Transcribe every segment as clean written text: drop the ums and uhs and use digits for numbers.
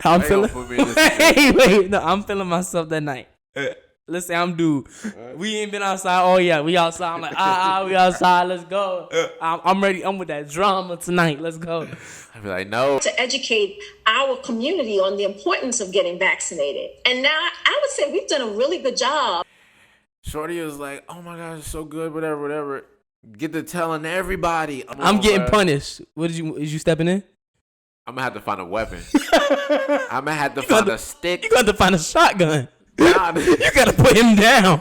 I'm feeling. No, I'm feeling myself that night. Let's say I'm dude. We ain't been outside. Oh yeah, we outside. I'm like, we outside. Let's go. I'm ready. I'm with that drama tonight. Let's go. I'd be like, no. To educate our community on the importance of getting vaccinated. And now I would say we've done a really good job. Shorty was like, oh my gosh, it's so good, whatever. Get to telling everybody. I'm getting punished. Is you stepping in? I'm gonna have to find a weapon. I'm gonna have to find a stick. You got to find a shotgun. You gotta put him down.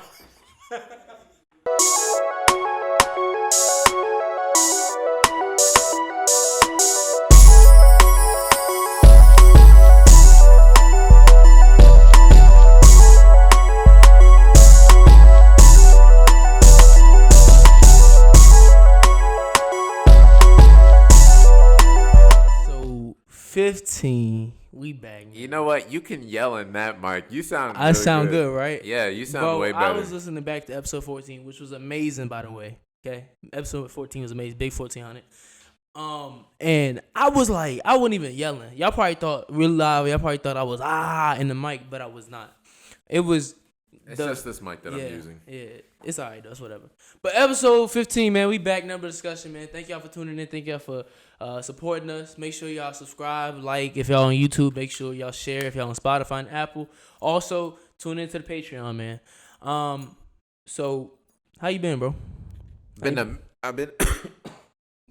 So 15. We back. Man. You know what? You can yell in that mic. You sound. I sound good, right? Yeah, you sound way better. I was listening back to episode 14, which was amazing, by the way. Okay, episode 14 was amazing. Big 1400. And I was like, I wasn't even yelling. Y'all probably thought real loud. Y'all probably thought I was in the mic, but I was not. It was. It's just this mic that I'm using. Yeah, it's all right, though. It's whatever. But episode 15, man, we back. Number discussion, man. Thank y'all for tuning in. Thank y'all for supporting us. Make sure y'all subscribe, like. If y'all on YouTube, make sure y'all share. If y'all on Spotify and Apple. Also, tune into the Patreon, man. So, how you been, bro? I've been.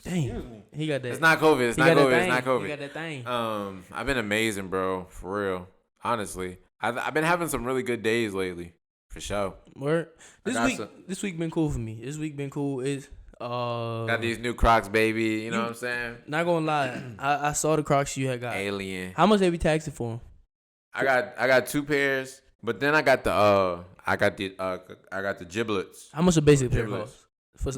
Dang. He got that. It's not COVID. It's not COVID. He got that thing. I've been amazing, bro. For real. Honestly. I've been having some really good days lately. For sure. Word. This week been cool for me. This week been cool. Got these new Crocs, baby. You know what I'm saying? Not gonna lie. I saw the Crocs you had got. Alien. How much they be taxing for them? I got 2 pairs, but then I got the giblets. How much a basic pair cost?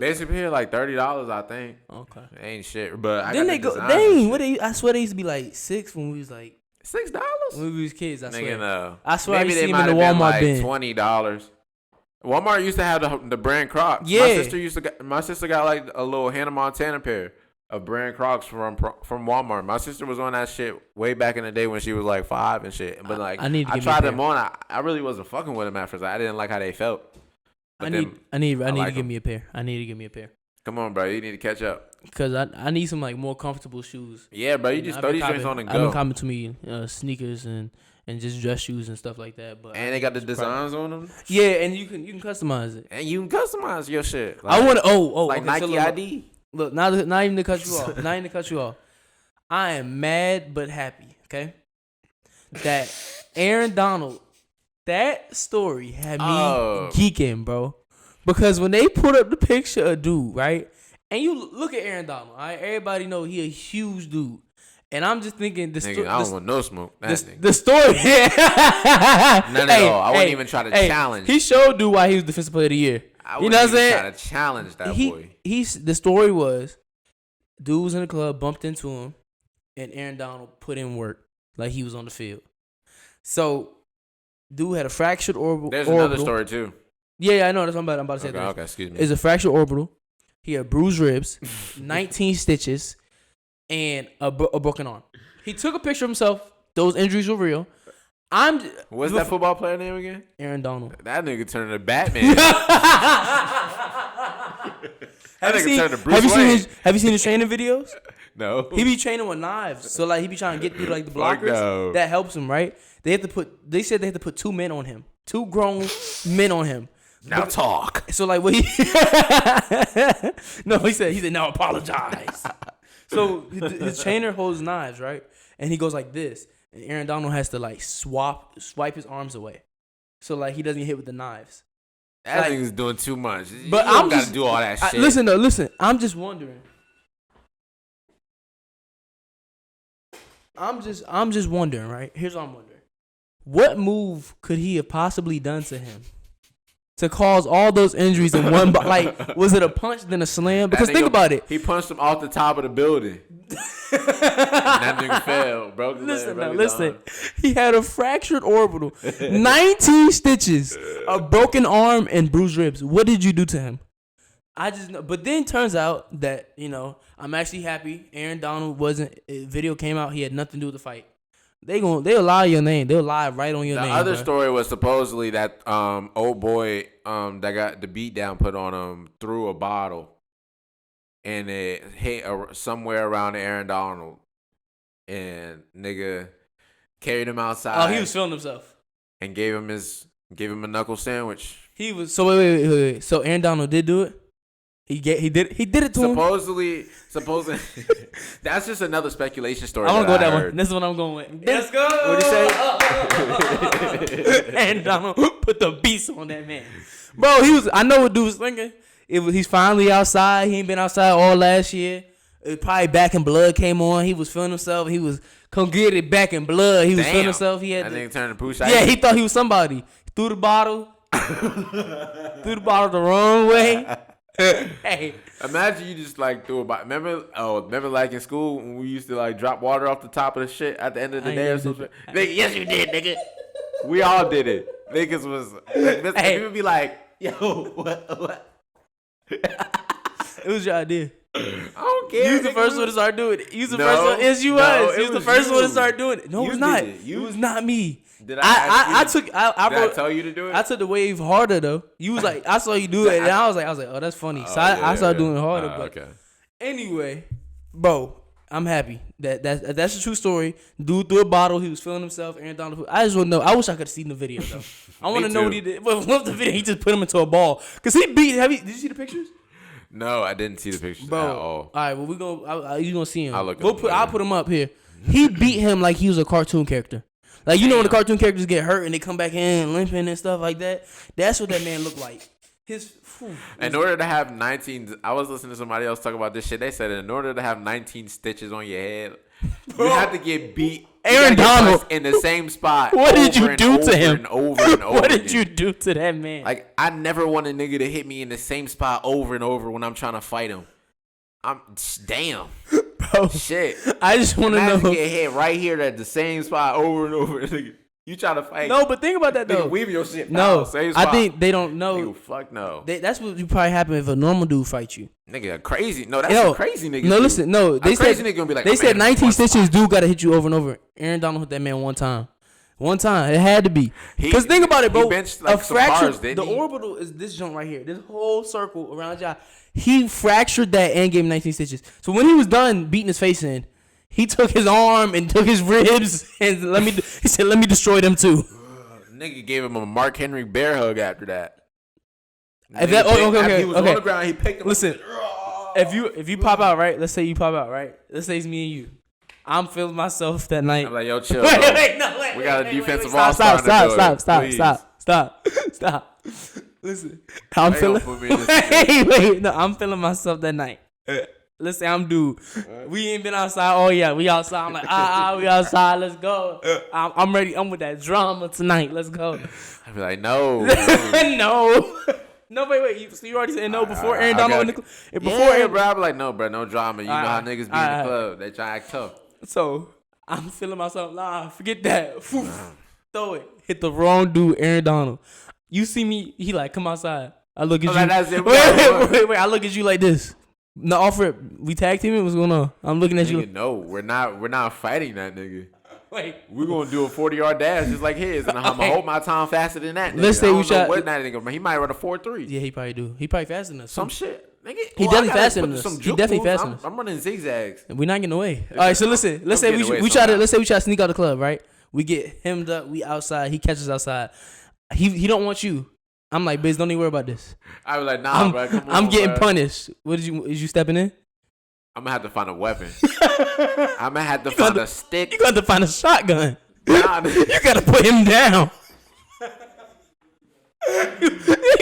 Basic pair like $30, I think. Okay. Ain't shit, but then they go. Dang, I swear they used to be like $6 when we was like $6 when we was kids. I swear. No. I swear maybe I they see might them in the have been Walmart like bin. $20. Walmart used to have the brand Crocs. Yeah. My sister got like a little Hannah Montana pair of brand Crocs from Walmart. My sister was on that shit way back in the day when she was like 5 and shit. But like I tried them on. I really wasn't fucking with them at first. I didn't like how they felt. But I need to give me a pair. I need to give me a pair. Come on, bro. You need to catch up. Cause I need some like more comfortable shoes. Yeah, bro. You just throw these joints on and go. I've been coming to me sneakers and just dress shoes and stuff like that. But and they got the designs on them. Yeah, and you can customize it. And you can customize your shit. Like, I want to. like okay, Nike ID. Look, not even to cut you off. Not even to cut you off. I am mad but happy. Okay, that Aaron Donald. That story had me geeking, bro. Because when they put up the picture of dude, right? And you look at Aaron Donald, all right? Everybody know he a huge dude. And I'm just thinking I don't want no smoke. The story. None at all. I wouldn't even try to challenge. He showed dude why he was Defensive Player of the Year. You know what I'm saying? Try to challenge that boy. The story was, dude was in the club, bumped into him, and Aaron Donald put in work like he was on the field. So, dude had a fractured orbital. There's another story too. Yeah, I know. That's what I'm about to say. Okay, excuse me. It's a fractured orbital. He had bruised ribs, 19 stitches, and a broken arm. He took a picture of himself. Those injuries were real. What's that football player name again? Aaron Donald. That nigga turned into Batman. Have you seen his training videos? No. He be training with knives. So like he be trying to get through like the blockers. No. That helps him, right? They said they had to put 2 men on him. 2 grown men on him. Now talk. So like what he No, he said now apologize. So his trainer holds knives, right? And he goes like this. And Aaron Donald has to like swipe his arms away. So like he doesn't get hit with the knives. That nigga's doing too much. But I'm gotta do all that shit. Listen. I'm just wondering. I'm just wondering, right? Here's what I'm wondering. What move could he have possibly done to him to cause all those injuries in one? Like, was it a punch then a slam? Because think about it. He punched him off the top of the building. That nigga fell, bro. Listen. He had a fractured orbital, 19 stitches, a broken arm, and bruised ribs. What did you do to him? I just know. But then turns out that, I'm actually happy. Aaron Donald video came out. He had nothing to do with the fight. they'll lie your name. They'll lie right on your name. The other story was supposedly that old boy that got the beat down put on him threw a bottle, and it hit somewhere around Aaron Donald, and nigga carried him outside. Oh, he was feeling himself and gave him a knuckle sandwich. He was so wait. So Aaron Donald did do it. He did it to him. Supposedly, that's just another speculation story. I want to go with that one. This is what I'm going with. Let's go. What'd you say? And Donald put the beast on that man, bro. I know what dude was thinking. He's finally outside. He ain't been outside all last year. It probably Back in Blood came on. He was feeling himself. He was come get it Back in Blood. He was feeling himself. He had. I think turned to Pooh. Yeah, he thought he was somebody. He threw the bottle. Threw the bottle the wrong way. Hey, imagine you just like threw a bottle. Remember like in school when we used to like drop water off the top of the shit at the end of the day or something? Nigga, yes you did, nigga. We all did it. Niggas was people be like, yo, what? It was your idea. I don't care. You was the first one to start doing it. You was the first one. Yes, you was. You was the first one to start doing it. No, it was not. It was not me. Did I tell you to do it? I took the wave harder though. You was like, I saw you do it, and I was like, oh, that's funny. So I started doing it harder. But okay. Anyway, bro, I'm happy that's a true story. Dude threw a bottle. He was feeling himself. Aaron Donald. I just want to know. I wish I could have seen the video though. I want to know what he did. But what the video? He just put him into a ball because he beat. Did you see the pictures? No, I didn't see the pictures bro, at all. All right, well you gonna see him. I'll put him up here. He beat him like he was a cartoon character. Like, you know when the cartoon characters get hurt and they come back in limping and stuff like that? That's what that man looked like. In order to have 19... I was listening to somebody else talk about this shit. They said in order to have 19 stitches on your head, you have to get beat. Aaron Donald. In the same spot. What did you do to him? Over and over What did you do to that man? Like, I never want a nigga to hit me in the same spot over and over when I'm trying to fight him. Damn. Bro, shit. I just want to know. Get hit right here at the same spot over and over. You try to fight. No, but think about that though. Nigga, weave your shit. No, same spot. I think they don't know. Nigga, fuck no. That's what would probably happen if a normal dude fight you. Nigga, crazy. No, that's a crazy nigga. No, listen. No, they said crazy nigga gonna be like. They said 19 stitches do gotta hit you over and over. Aaron Donald hit that man one time. One time. It had to be. Because think about it, bro. He benched like some bars, didn't he? The orbital is this joint right here. This whole circle around y'all. He fractured that and gave him 19 stitches. So when he was done beating his face in, he took his arm and took his ribs and he said, let me destroy them too. Nigga gave him a Mark Henry bear hug after that. Okay. He was on the ground. He picked him. Listen, if you pop out, right? Let's say you pop out, right? Let's say it's me and you. I'm feeling myself that night. I'm like, yo, chill. Wait, we got a defensive all-star. Stop. Listen, I'm feeling. I'm feeling myself that night. Let's say I'm dude. We ain't been outside. Oh yeah, we outside. I'm like, we outside. Let's go. I'm ready. I'm with that drama tonight. Let's go. I be like, no. No, wait. So you already said no before Aaron Donald. Bro. I be like, no, bro, no drama. You know how niggas be in the club. They try to act tough. So I'm feeling myself. Nah, forget that. Throw it. Hit the wrong dude, Aaron Donald. You see me? He like, come outside. I look at you. Wait. I look at you like this. No, offer it. We tag teaming. What's going on? I'm looking at nigga, you. No, we're not fighting that nigga. Wait, we're gonna do a 40-yard dash just like his, and I'm gonna hold my time faster than that nigga. Let's say we shot. What that nigga? He might run a 4.3. Yeah, he probably do. He probably faster than us. Some shit, nigga. He definitely faster than us. He definitely faster than us. I'm running zigzags. We're not getting away. All right, so listen. Let's say we try to sneak out the club, right? We get hemmed up. We outside. He catches outside. He don't want you. I'm like, bitch, don't even worry about this. I was like, nah, bro. Come on, I'm getting punished. Is you stepping in? I'm gonna have to find a weapon. I'm gonna have to find a stick. You got to find a shotgun. Nah, you gotta put him down. You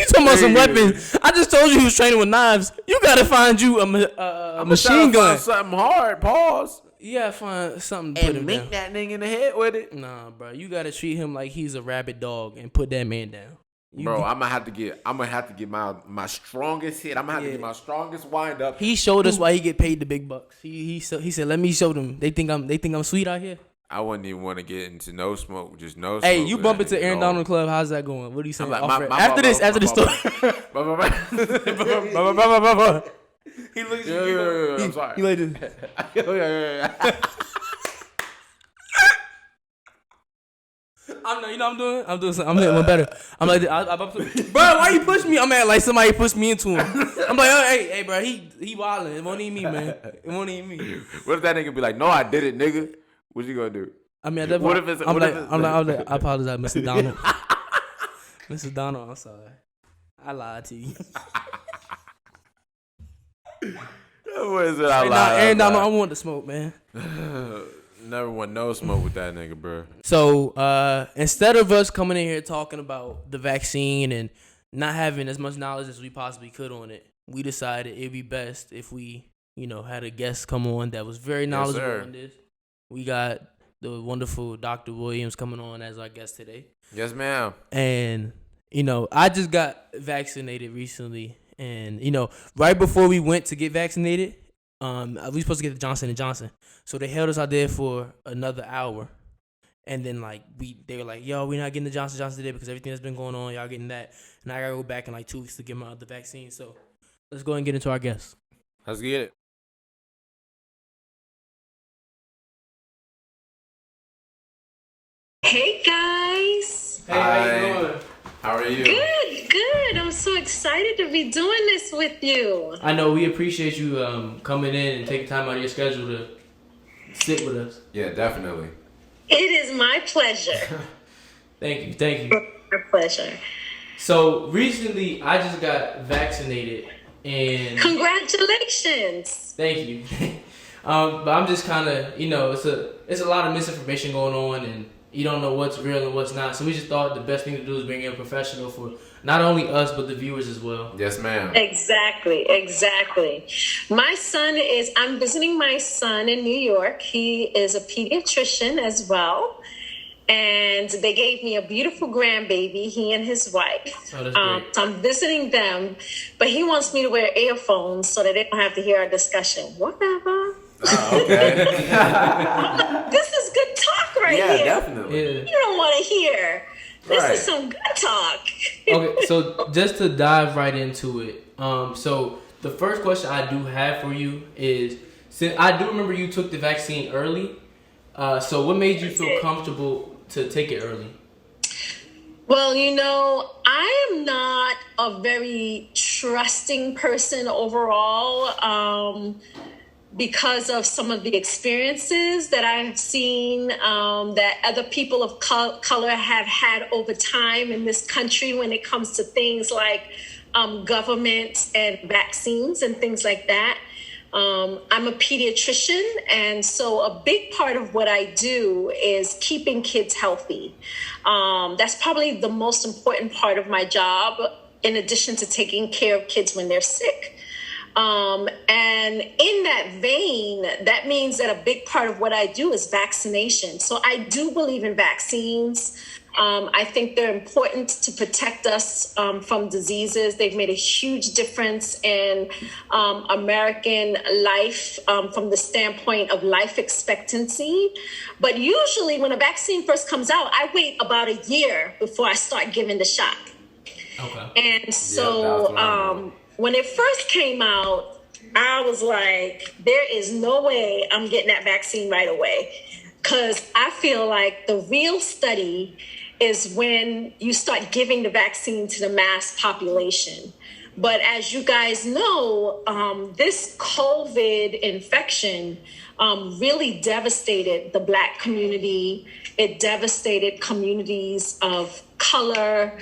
talking about some weapons? I just told you he was training with knives. You gotta find you a machine gun. Find something hard. Pause. You gotta find something to and put him make down. That nigga in the head with it. Nah, bro. You gotta treat him like he's a rabid dog and put that man down. Bro, I'm gonna have to get my strongest hit. I'm gonna have to get my strongest wind up. He showed us why he get paid the big bucks. He said, let me show them. They think I'm sweet out here. I wouldn't even want to get into no smoke, just no smoke. Hey, you bump into Aaron Donald Club. How's that going? What are you saying? Like, after this story. He looks at you. I'm sorry. He like this. I'm doing something. I'm hitting one better. I'm like, bro, why you push me? I'm at like somebody pushed me into him. I'm like, oh, hey, bro, he wildin'. It won't even me, man. It won't even me. What if that nigga be like, no, I did it, nigga? What you gonna do? I mean, at that point, I'm like, I apologize, Mr. Donald. Mr. Donald, I'm sorry. I lied to you. What is it? I lied. Aaron Donald, I want the smoke, man. Never want no smoke with that nigga, bro. So instead of us coming in here talking about the vaccine and not having as much knowledge as we possibly could on it, we decided it'd be best if we, had a guest come on that was very knowledgeable on this. We got the wonderful Dr. Williams coming on as our guest today. Yes, ma'am. And, I just got vaccinated recently. And, right before we went to get vaccinated, we were supposed to get the Johnson & Johnson. So they held us out there for another hour. And then, they were like, yo, we're not getting the Johnson & Johnson today because everything that's been going on, y'all getting that. And I got to go back in 2 weeks to get my other vaccine. So let's go ahead and get into our guests. Let's get it. Hey, guys. Hey, how you doing? How are you? Good. I'm so excited to be doing this with you. I know. We appreciate you coming in and taking time out of your schedule to sit with us. Yeah, definitely. It is my pleasure. Thank you. My pleasure. So recently, I just got vaccinated, and congratulations. Thank you. But I'm just kind of, it's a lot of misinformation going on, and you don't know what's real and what's not. So we just thought the best thing to do is bring in a professional for not only us but the viewers as well. Yes, ma'am. Exactly. I'm visiting my son in New York. He is a pediatrician as well. And they gave me a beautiful grandbaby, he and his wife. Oh, that's great. So I'm visiting them, but he wants me to wear earphones so that they don't have to hear our discussion. Whatever. Oh, okay. This is good talk right here. Yeah, definitely. You don't want to hear. This is some good talk. Okay, so just to dive right into it. So the first question I do have for you is, since I do remember you took the vaccine early, so what made you feel comfortable to take it early? Well, I am not a very trusting person overall. Because of some of the experiences that I've seen that other people of color have had over time in this country when it comes to things like government and vaccines and things like that. I'm a pediatrician, and so a big part of what I do is keeping kids healthy. That's probably the most important part of my job, in addition to taking care of kids when they're sick. And in that vein, that means that a big part of what I do is vaccination. So I do believe in vaccines. I think they're important to protect us from diseases. They've made a huge difference in American life from the standpoint of life expectancy. But usually when a vaccine first comes out, I wait about a year before I start giving the shot. Okay. And so when it first came out, I was like, there is no way I'm getting that vaccine right away. Because I feel like the real study is when you start giving the vaccine to the mass population. But as you guys know, this COVID infection really devastated the Black community. It devastated communities of color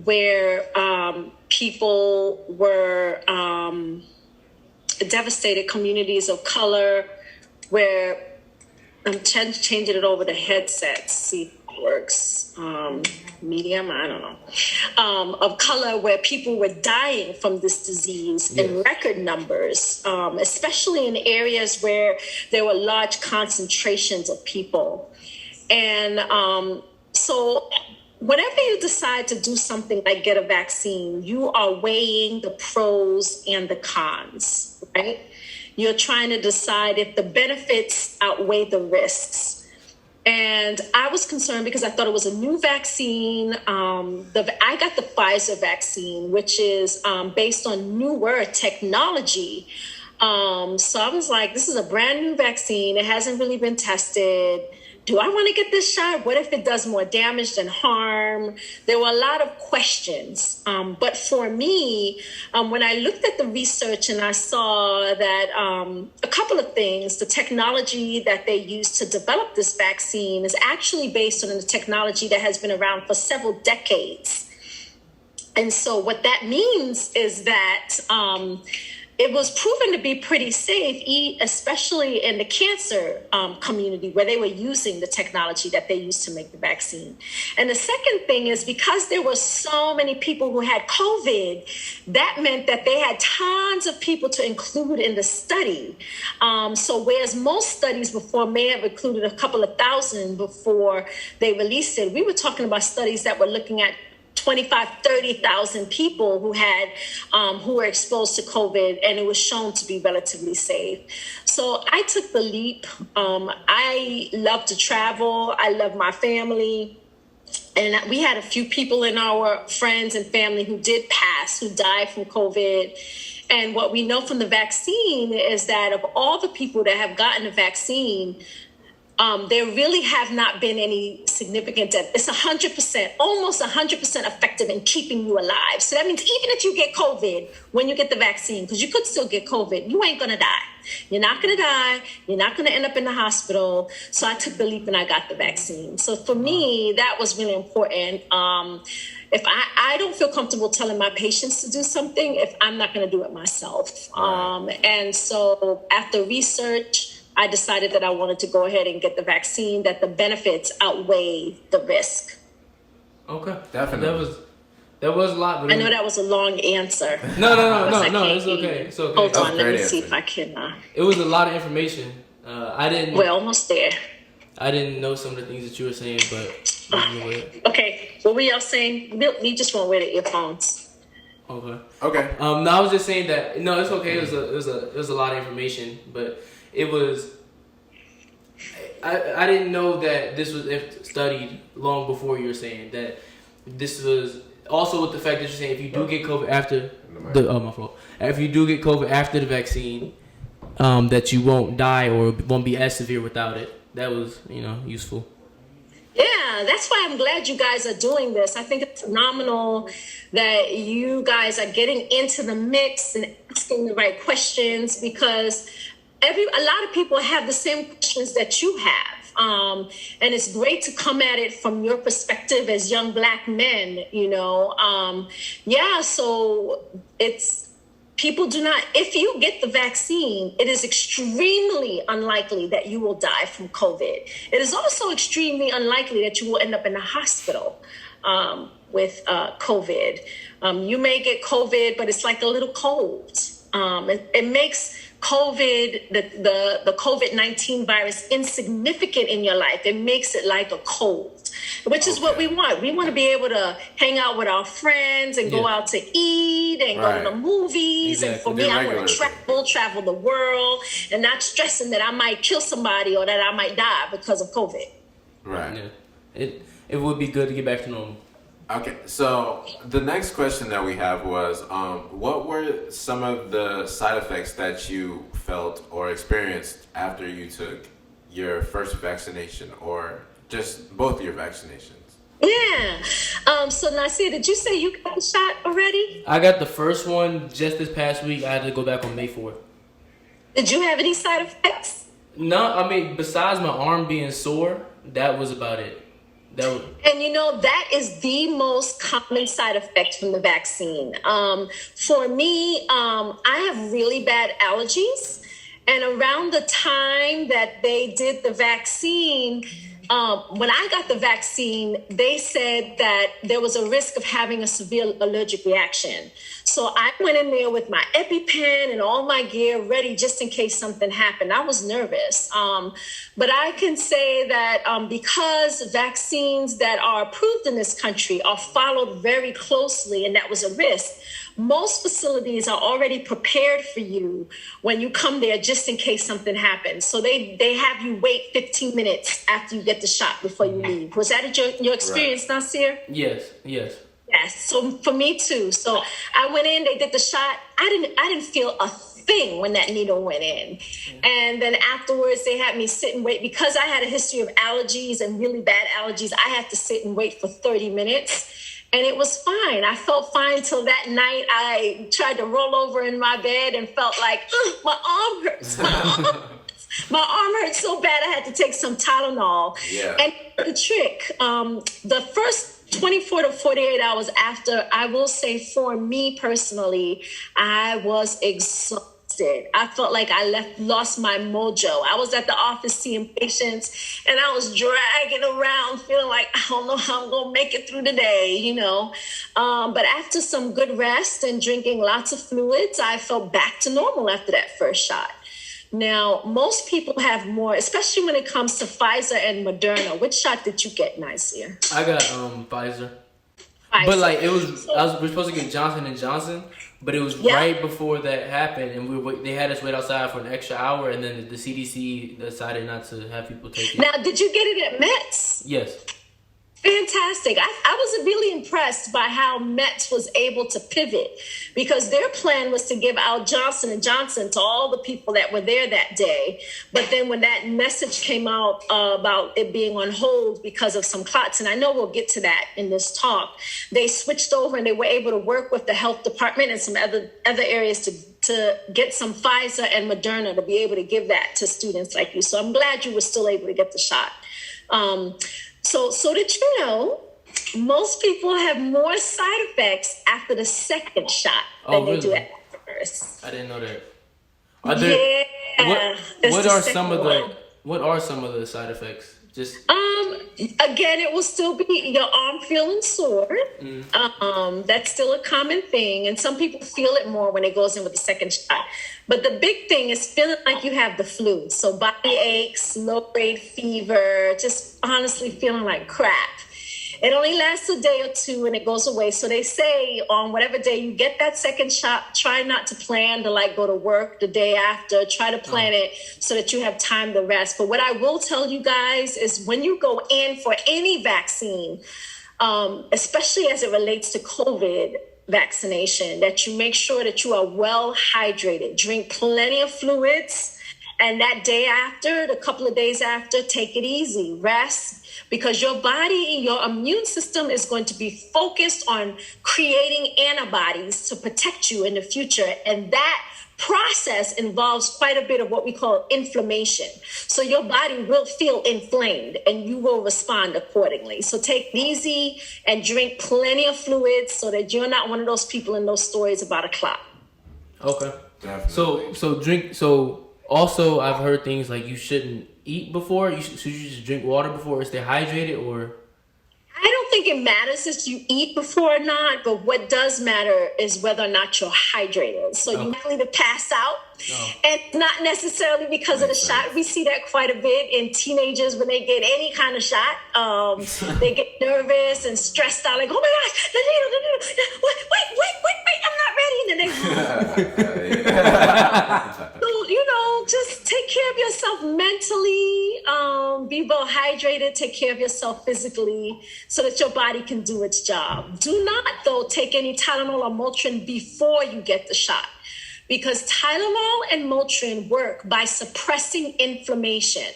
where people were devastated communities of color where I'm changing it over to headsets, see if it works. Medium, I don't know. Of color where people were dying from this disease in record numbers, especially in areas where there were large concentrations of people. And so whenever you decide to do something like get a vaccine, you are weighing the pros and the cons, right? You're trying to decide if the benefits outweigh the risks. And I was concerned because I thought it was a new vaccine. I got the Pfizer vaccine, which is based on newer technology. So I was like, this is a brand new vaccine. It hasn't really been tested. do I want to get this shot? What if it does more damage than harm? There were a lot of questions. But for me, when I looked at the research and I saw that a couple of things, the technology that they used to develop this vaccine is actually based on the technology that has been around for several decades. And so what that means is that it was proven to be pretty safe, especially in the cancer community where they were using the technology that they used to make the vaccine. And the second thing is because there were so many people who had COVID, that meant that they had tons of people to include in the study. So whereas most studies before may have included a couple of thousand before they released it, we were talking about studies that were looking at 25, 30,000 people who were exposed to COVID, and it was shown to be relatively safe. So I took the leap. I love to travel. I love my family. And we had a few people in our friends and family who did pass, who died from COVID. And what we know from the vaccine is that of all the people that have gotten the vaccine, there really have not been any significant death. It's 100%, almost 100% effective in keeping you alive. So that means even if you get COVID when you get the vaccine, because you could still get COVID, you ain't going to die. You're not going to die. You're not going to end up in the hospital. So I took the leap and I got the vaccine. So for me, that was really important. If I don't feel comfortable telling my patients to do something if I'm not going to do it myself. And so after research, I decided that I wanted to go ahead and get the vaccine, that the benefits outweigh the risk. Okay. Definitely. That was a lot. But I know that was a long answer. No, it's okay. It's okay. Hold on, let me see if I can. It was a lot of information. We're almost there. I didn't know some of the things that you were saying, but... Okay, what were y'all saying? We just won't wear the earphones. Okay. No, I was just saying that. No, it's okay. It was a lot of information, but it was. I didn't know that this was studied long before you were saying that this was also with the fact that you're saying if you do get COVID after my fault. If you do get COVID after the vaccine, that you won't die or won't be as severe without it. That was useful. Yeah, that's why I'm glad you guys are doing this. I think it's phenomenal that you guys are getting into the mix and asking the right questions because a lot of people have the same questions that you have. And it's great to come at it from your perspective as young Black men, so people do not, if you get the vaccine, it is extremely unlikely that you will die from COVID. It is also extremely unlikely that you will end up in the hospital with COVID. You may get COVID, but it's like a little cold. It makes COVID, the COVID-19 virus, insignificant in your life. It makes it like a cold, which is what we want. We want to be able to hang out with our friends and go out to eat and go to the movies. Exactly. And for me, I want to travel the world and not stressing that I might kill somebody or that I might die because of COVID. Right. Yeah. It would be good to get back to normal. Okay, so the next question that we have was, what were some of the side effects that you felt or experienced after you took your first vaccination or just both your vaccinations? Yeah. So Nasir, did you say you got the shot already? I got the first one just this past week. I had to go back on May 4th. Did you have any side effects? No, I mean, besides my arm being sore, that was about it. And that is the most common side effect from the vaccine. For me, I have really bad allergies. And around the time that they did the vaccine, when I got the vaccine, they said that there was a risk of having a severe allergic reaction. So I went in there with my EpiPen and all my gear ready just in case something happened. I was nervous. But I can say that because vaccines that are approved in this country are followed very closely, and that was a risk, most facilities are already prepared for you when you come there just in case something happens. So they have you wait 15 minutes after you get the shot before you leave. Was that your experience, right? Nasir? Yes. Yes, so for me too. So I went in, they did the shot. I didn't feel a thing when that needle went in. And then afterwards, they had me sit and wait. Because I had a history of allergies and really bad allergies, I had to sit and wait for 30 minutes. And it was fine. I felt fine till that night. I tried to roll over in my bed and felt like, my arm hurts. My arm hurts so bad I had to take some Tylenol. Yeah. And the trick, the first 24 to 48 hours after, I will say for me personally, I was exhausted. I felt like I lost my mojo. I was at the office seeing patients and I was dragging around feeling like, I don't know how I'm going to make it through the day, you know. But after some good rest and drinking lots of fluids, I felt back to normal after that first shot. Now, most people have more, especially when it comes to Pfizer and Moderna. Which shot did you get, Nasir? I got Pfizer. But like we're supposed to get Johnson & Johnson, but it was right before that happened, and they had us wait outside for an extra hour, and then the CDC decided not to have people take it. Now, did you get it at Mets? Yes. Fantastic. I was really impressed by how Mets was able to pivot, because their plan was to give out Johnson & Johnson to all the people that were there that day. But then when that message came out about it being on hold because of some clots, and I know we'll get to that in this talk, they switched over and they were able to work with the health department and some other areas to get some Pfizer and Moderna to be able to give that to students like you. So I'm glad you were still able to get the shot. So did you know most people have more side effects after the second shot than they do after the first? I didn't know that. What are some of the side effects? Just again, it will still be your arm feeling sore. That's still a common thing, and some people feel it more when it goes in with the second shot. But the big thing is feeling like you have the flu. So body aches, low-grade fever, just honestly feeling like crap. It only lasts a day or two and it goes away. So they say on whatever day you get that second shot, try not to plan to like go to work the day after. Try to plan it so that you have time to rest. But what I will tell you guys is when you go in for any vaccine, especially as it relates to COVID vaccination, that you make sure that you are well hydrated. Drink plenty of fluids. And that day after, the couple of days after, take it easy, rest, because your body, your immune system is going to be focused on creating antibodies to protect you in the future. And that process involves quite a bit of what we call inflammation. So your body will feel inflamed and you will respond accordingly. So take it easy and drink plenty of fluids so that you're not one of those people in those stories about a clot. Okay. Definitely. So also, I've heard things like you shouldn't eat before. Should you just drink water before or stay hydrated, or? I don't think it matters if you eat before or not, but what does matter is whether or not you're hydrated. So you're likely to pass out, and not necessarily because of the shot. We see that quite a bit in teenagers when they get any kind of shot. They get nervous and stressed out, like, oh my gosh, the needle, wait, I'm not ready. And then so, just take care of yourself mentally, be well hydrated, take care of yourself physically so that your body can do its job. Do not, though, take any Tylenol or Motrin before you get the shot, because Tylenol and Motrin work by suppressing inflammation.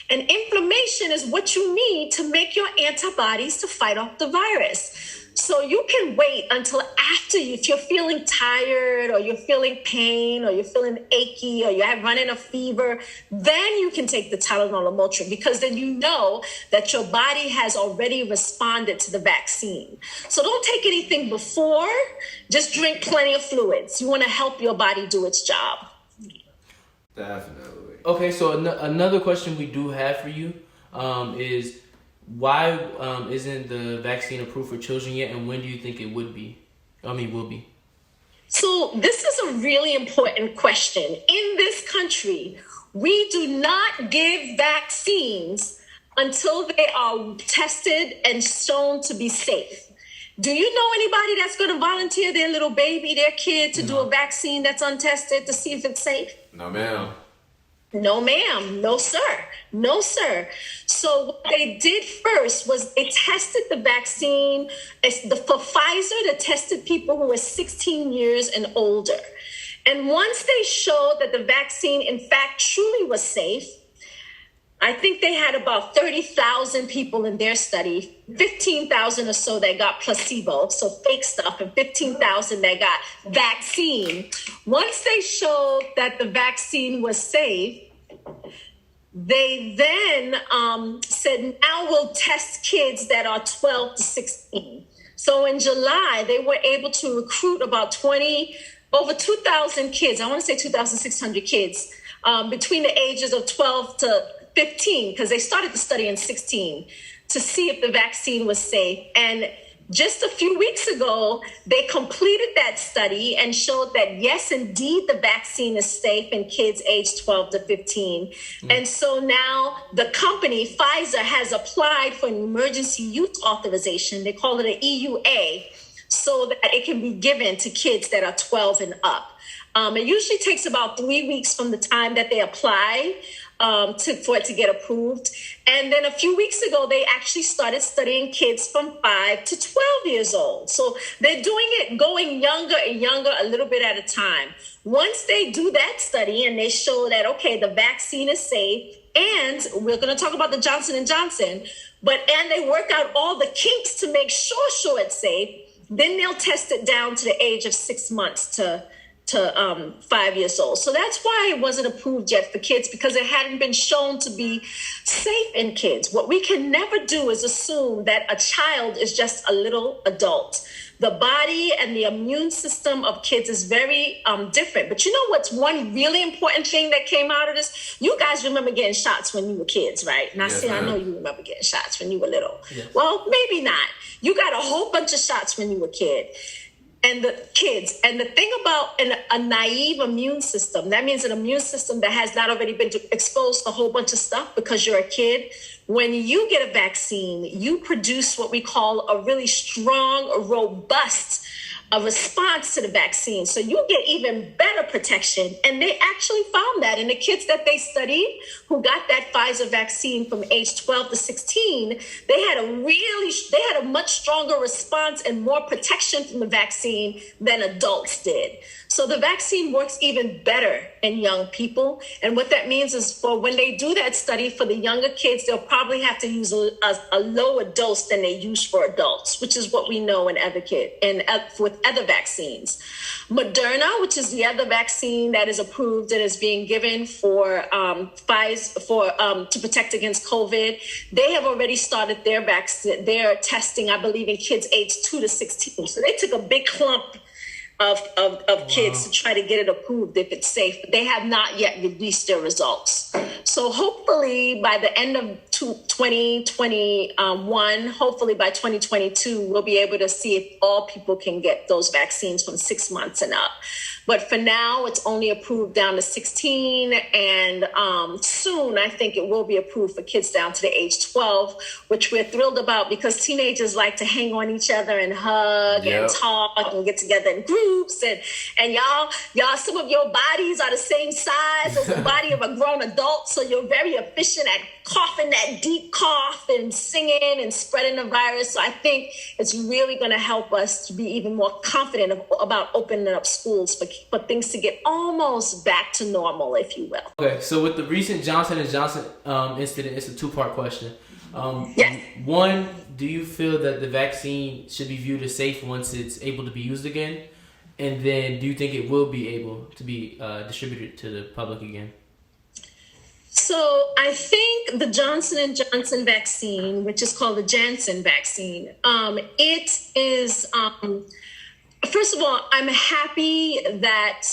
And inflammation is what you need to make your antibodies to fight off the virus. So you can wait until after, if you're feeling tired or you're feeling pain or you're feeling achy or you're running a fever, then you can take the Tylenol or Motrin, because then you know that your body has already responded to the vaccine. So don't take anything before, just drink plenty of fluids. You want to help your body do its job. Definitely. Okay, so another question we do have for you is, why isn't the vaccine approved for children yet, and when do you think it will be? So this is a really important question. In this country, we do not give vaccines until they are tested and shown to be safe. Do you know anybody that's going to volunteer their little baby, their kid, to do a vaccine that's untested to see if it's safe? No, ma'am. No, ma'am. No, sir. No, sir. So what they did first was they tested the vaccine. For Pfizer, they tested people who were 16 years and older. And once they showed that the vaccine, in fact, truly was safe, I think they had about 30,000 people in their study, 15,000 or so that got placebo, so fake stuff, and 15,000 that got vaccine. Once they showed that the vaccine was safe, they then said, now we'll test kids that are 12 to 16. So in July, they were able to recruit about over 2,000 kids. I want to say 2,600 kids between the ages of 12 to 15, because they started the study in 16, to see if the vaccine was safe. And just a few weeks ago, they completed that study and showed that, yes, indeed, the vaccine is safe in kids aged 12 to 15. And so now the company, Pfizer, has applied for an emergency use authorization. They call it an EUA, so that it can be given to kids that are 12 and up. It usually takes about 3 weeks from the time that they apply for it to get approved. And then a few weeks ago, they actually started studying kids from 5 to 12 years old. So they're doing it, going younger and younger, a little bit at a time. Once they do that study and they show that, okay, the vaccine is safe, and we're going to talk about the Johnson & Johnson, and they work out all the kinks to make sure it's safe, then they'll test it down to the age of 6 months to 5 years old. So that's why it wasn't approved yet for kids, because it hadn't been shown to be safe in kids. What we can never do is assume that a child is just a little adult. The body and the immune system of kids is very different. But you know what's one really important thing that came out of this? You guys remember getting shots when you were kids, right? And I know you remember getting shots when you were little. Yes. Well, maybe not. You got a whole bunch of shots when you were a kid. And the thing about a naive immune system, that means an immune system that has not already been exposed to a whole bunch of stuff because you're a kid. When you get a vaccine, you produce what we call a really strong, robust response to the vaccine. So you get even better protection. And they actually found that in the kids that they studied who got that Pfizer vaccine from age 12 to 16, they had a much stronger response and more protection from the vaccine than adults did. So the vaccine works even better in young people. And what that means is, for when they do that study for the younger kids, they'll probably have to use a lower dose than they use for adults, which is what we know in with other vaccines. Moderna, which is the other vaccine that is approved and is being given for Pfizer to protect against COVID, they have already started their testing, I believe, in kids aged 2 to 16. So they took a big clump of kids to try to get it approved if it's safe, but they have not yet released their results. So hopefully by the end of 2021, hopefully by 2022, we'll be able to see if all people can get those vaccines from 6 months and up. But for now, it's only approved down to 16. And soon, I think it will be approved for kids down to the age 12, which we're thrilled about, because teenagers like to hang on each other and hug and talk and get together in groups. And y'all, some of your bodies are the same size as the body of a grown adult. So you're very efficient at coughing that deep cough and singing and spreading the virus. So I think it's really going to help us to be even more confident about opening up schools for things to get almost back to normal, if you will. Okay, so with the recent Johnson & Johnson incident, it's a two-part question. Yes. One, do you feel that the vaccine should be viewed as safe once it's able to be used again? And then do you think it will be able to be distributed to the public again? So I think the Johnson & Johnson vaccine, which is called the Janssen vaccine, it is, first of all, I'm happy that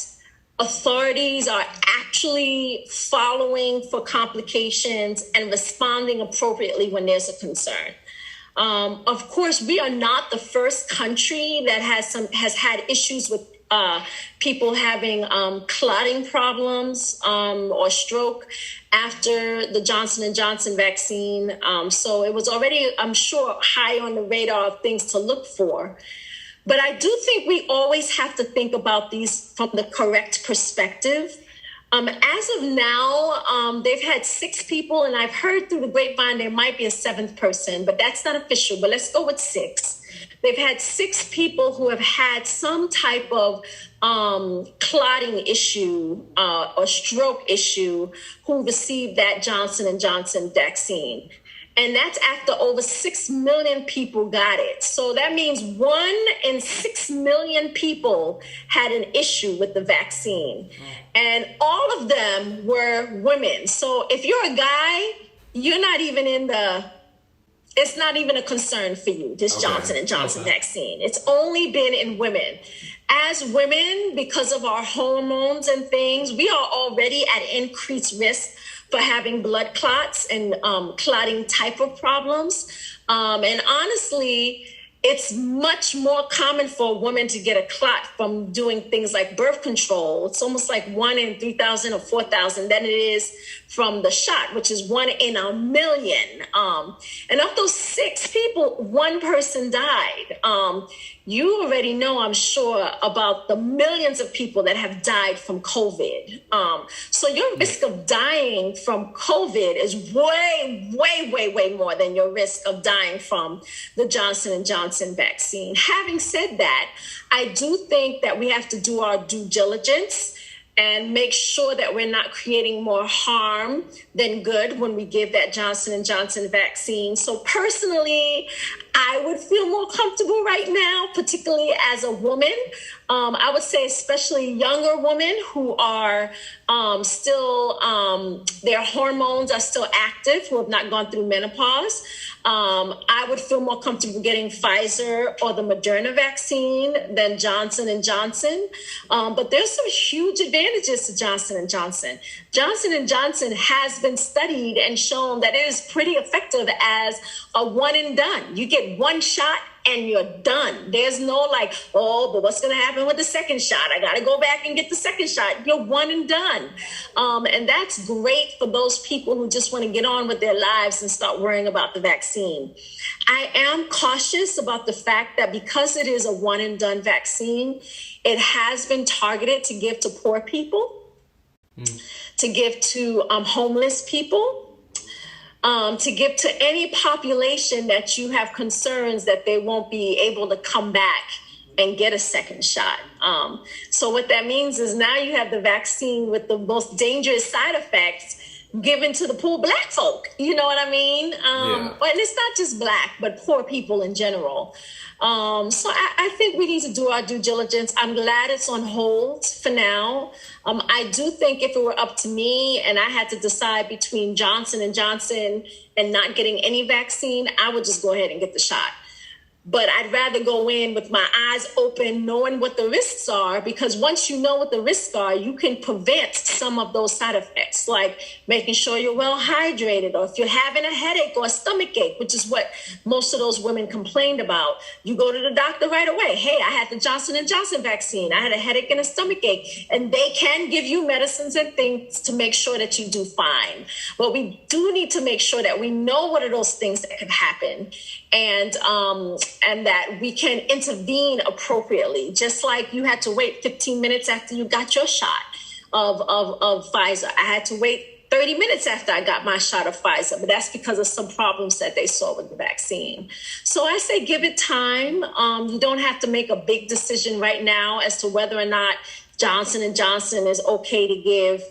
authorities are actually following for complications and responding appropriately when there's a concern. Of course, we are not the first country that has had issues with people having clotting problems or stroke after the Johnson & Johnson vaccine. So it was already, I'm sure, high on the radar of things to look for. But I do think we always have to think about these from the correct perspective. As of now, they've had 6 people, and I've heard through the grapevine there might be a 7th person, but that's not official. But let's go with 6. They've had 6 people who have had some type of clotting issue or stroke issue who received that Johnson & Johnson vaccine. And that's after over 6 million people got it. So that means 1 in 6 million people had an issue with the vaccine. And all of them were women. So if you're a guy, you're not even it's not even a concern for you, this Johnson & Johnson vaccine. It's only been in women. As women, because of our hormones and things, we are already at increased risk for having blood clots and clotting type of problems. And honestly, it's much more common for a woman to get a clot from doing things like birth control. It's almost like 1 in 3,000 or 4,000 than it is from the shot, which is 1 in a million. And of those 6 people, 1 person died. You already know, I'm sure, about the millions of people that have died from COVID. So your risk of dying from COVID is way, way, way, way more than your risk of dying from the Johnson & Johnson vaccine. Having said that, I do think that we have to do our due diligence and make sure that we're not creating more harm than good when we give that Johnson & Johnson vaccine. So personally, I would feel more comfortable right now, particularly as a woman. I would say especially younger women who are still, their hormones are still active, who have not gone through menopause. I would feel more comfortable getting Pfizer or the Moderna vaccine than Johnson & Johnson. But there's some huge advantages to Johnson & Johnson. Johnson & Johnson has been studied and shown that it is pretty effective as a one and done. You get 1 shot and you're done. There's no like, oh, but what's going to happen with the second shot? I got to go back and get the second shot. You're one and done. And that's great for those people who just want to get on with their lives and start worrying about the vaccine. I am cautious about the fact that because it is a one and done vaccine, it has been targeted to give to poor people, to give to homeless people, to give to any population that you have concerns that they won't be able to come back and get a second shot. So what that means is now you have the vaccine with the most dangerous side effects given to the poor Black folk. You know what I mean? And it's not just Black, but poor people in general. So I think we need to do our due diligence. I'm glad it's on hold for now. I do think if it were up to me and I had to decide between Johnson & Johnson and not getting any vaccine, I would just go ahead and get the shot. But I'd rather go in with my eyes open, knowing what the risks are, because once you know what the risks are, you can prevent some of those side effects, like making sure you're well hydrated, or if you're having a headache or a stomach ache, which is what most of those women complained about, you go to the doctor right away. Hey, I had the Johnson & Johnson vaccine. I had a headache and a stomach ache, and they can give you medicines and things to make sure that you do fine. But we do need to make sure that we know what are those things that can happen, and that we can intervene appropriately. Just like you had to wait 15 minutes after you got your shot of Pfizer. I had to wait 30 minutes after I got my shot of Pfizer, but that's because of some problems that they saw with the vaccine. So I say give it time. You don't have to make a big decision right now as to whether or not Johnson & Johnson is okay to give,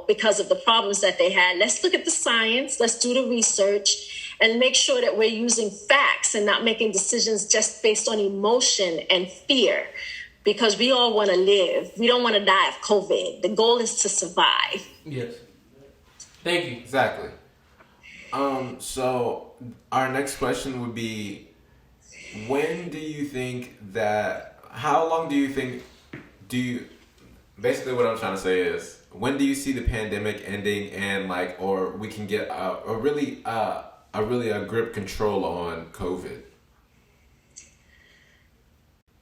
because of the problems that they had. Let's look at the science. Let's do the research and make sure that we're using facts and not making decisions just based on emotion and fear, because we all want to live. We don't want to die of COVID. The goal is to survive. Yes. Thank you. Exactly. So our next question would be, how long do you think, basically what I'm trying to say is, when do you see the pandemic ending and or we can get a grip control on COVID?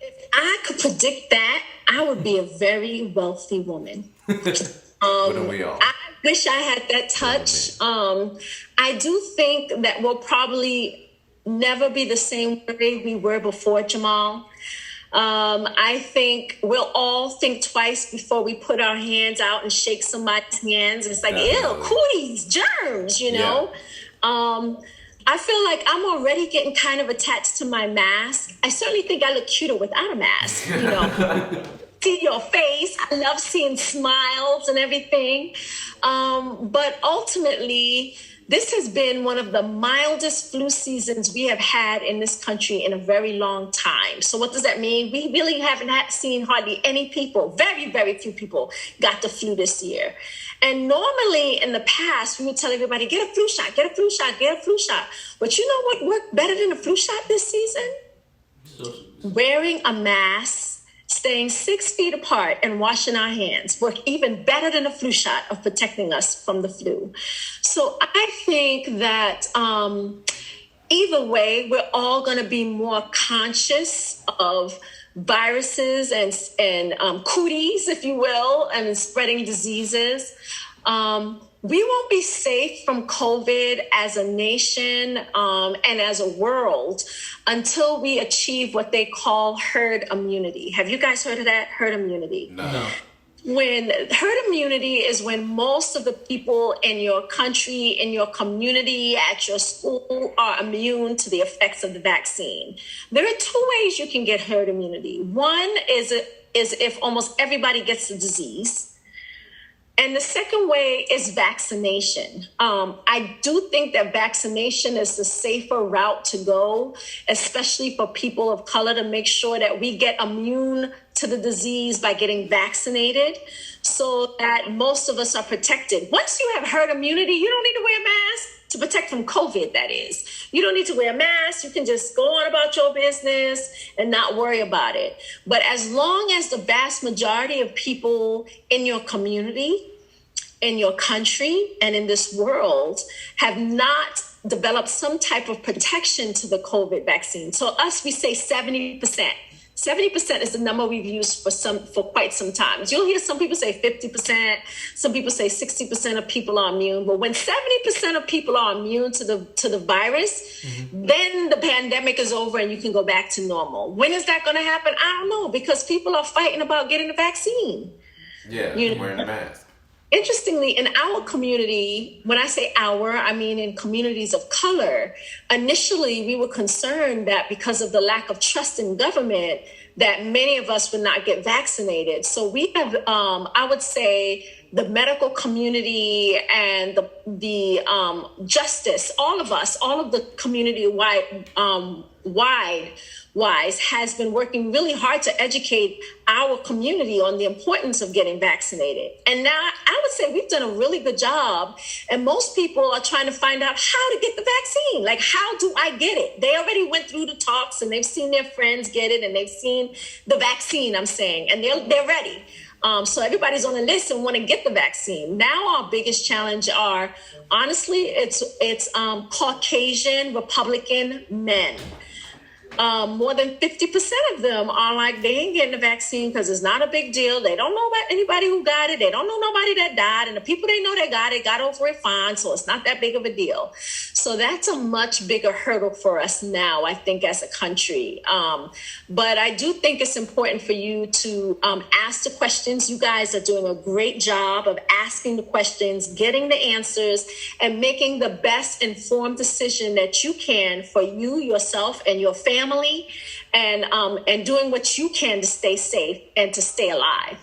If I could predict that, I would be a very wealthy woman. Wouldn't we all? I wish I had that touch. I do think that we'll probably never be the same way we were before, Jamal. I think we'll all think twice before we put our hands out and shake somebody's hands. It's like, ew, cooties, germs, Yeah. I feel like I'm already getting kind of attached to my mask. I certainly think I look cuter without a mask, see your face. I love seeing smiles and everything. But ultimately, this has been one of the mildest flu seasons we have had in this country in a very long time. So what does that mean? We really haven't seen hardly any people, very, very few people got the flu this year. And normally in the past, we would tell everybody, get a flu shot, get a flu shot, get a flu shot. But you know what worked better than a flu shot this season? Wearing a mask, staying 6 feet apart, and washing our hands work even better than a flu shot of protecting us from the flu. So I think that either way, we're all going to be more conscious of viruses and cooties, if you will, and spreading diseases. We won't be safe from COVID as a nation and as a world until we achieve what they call herd immunity. Have you guys heard of that? Herd immunity? No. When herd immunity is when most of the people in your country, in your community, at your school are immune to the effects of the vaccine. There are two ways you can get herd immunity. One is if almost everybody gets the disease. And the second way is vaccination. I do think that vaccination is the safer route to go, especially for people of color, to make sure that we get immune to the disease by getting vaccinated so that most of us are protected. Once you have herd immunity, you don't need to wear a mask to protect from COVID, that is. You don't need to wear a mask. You can just go on about your business and not worry about it. But as long as the vast majority of people in your community, in your country, and in this world have not developed some type of protection to the COVID vaccine. So us, we say 70%. 70% is the number we've used for quite some time. You'll hear some people say 50%, some people say 60% of people are immune. But when 70% of people are immune to the virus, then the pandemic is over and you can go back to normal. When is that going to happen? I don't know, because people are fighting about getting the vaccine. Yeah, wearing a mask. Interestingly, in our community, when I say our, I mean in communities of color, initially we were concerned that because of the lack of trust in government, that many of us would not get vaccinated. So we have, I would say, the medical community and the justice, all of us, all of the community wise has been working really hard to educate our community on the importance of getting vaccinated. And now I would say we've done a really good job. And most people are trying to find out how to get the vaccine. Like, how do I get it? They already went through the talks and they've seen their friends get it and they've seen the vaccine, I'm saying, and they're ready. So everybody's on the list and want to get the vaccine. Now our biggest challenge are, honestly, it's Caucasian Republican men. More than 50% of them are like, they ain't getting the vaccine because it's not a big deal. They don't know about anybody who got it. They don't know nobody that died. And the people they know that got over it fine. So it's not that big of a deal. So that's a much bigger hurdle for us now, I think, as a country. But I do think it's important for you to ask the questions. You guys are doing a great job of asking the questions, getting the answers, and making the best informed decision that you can for you, yourself, and your family, and doing what you can to stay safe and to stay alive.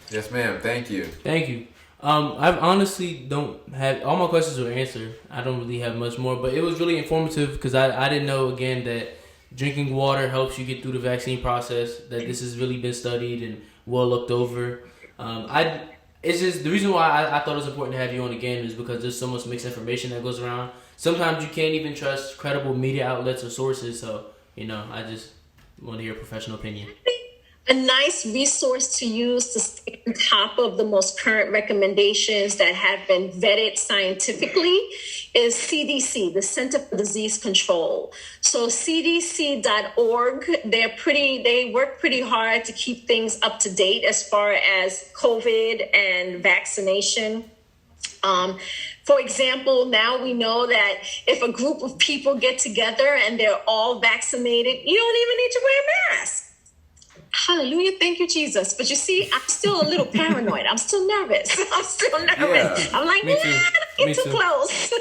Yes, ma'am. Thank you. Thank you. I honestly don't have, all my questions were answered. I don't really have much more, but it was really informative because I didn't know, again, that drinking water helps you get through the vaccine process, that this has really been studied and well looked over. It's just the reason why I thought it was important to have you on again is because there's so much mixed information that goes around. Sometimes you can't even trust credible media outlets or sources. So, I just want to hear a professional opinion. A nice resource to use to stay on top of the most current recommendations that have been vetted scientifically is CDC, the Center for Disease Control. So cdc.org, they work pretty hard to keep things up to date as far as COVID and vaccination. For example, now we know that if a group of people get together and they're all vaccinated, you don't even need to wear a mask. Hallelujah. Thank you, Jesus. But you see, I'm still a little paranoid. I'm still nervous. Yeah. I'm like, Me too. Don't get too close.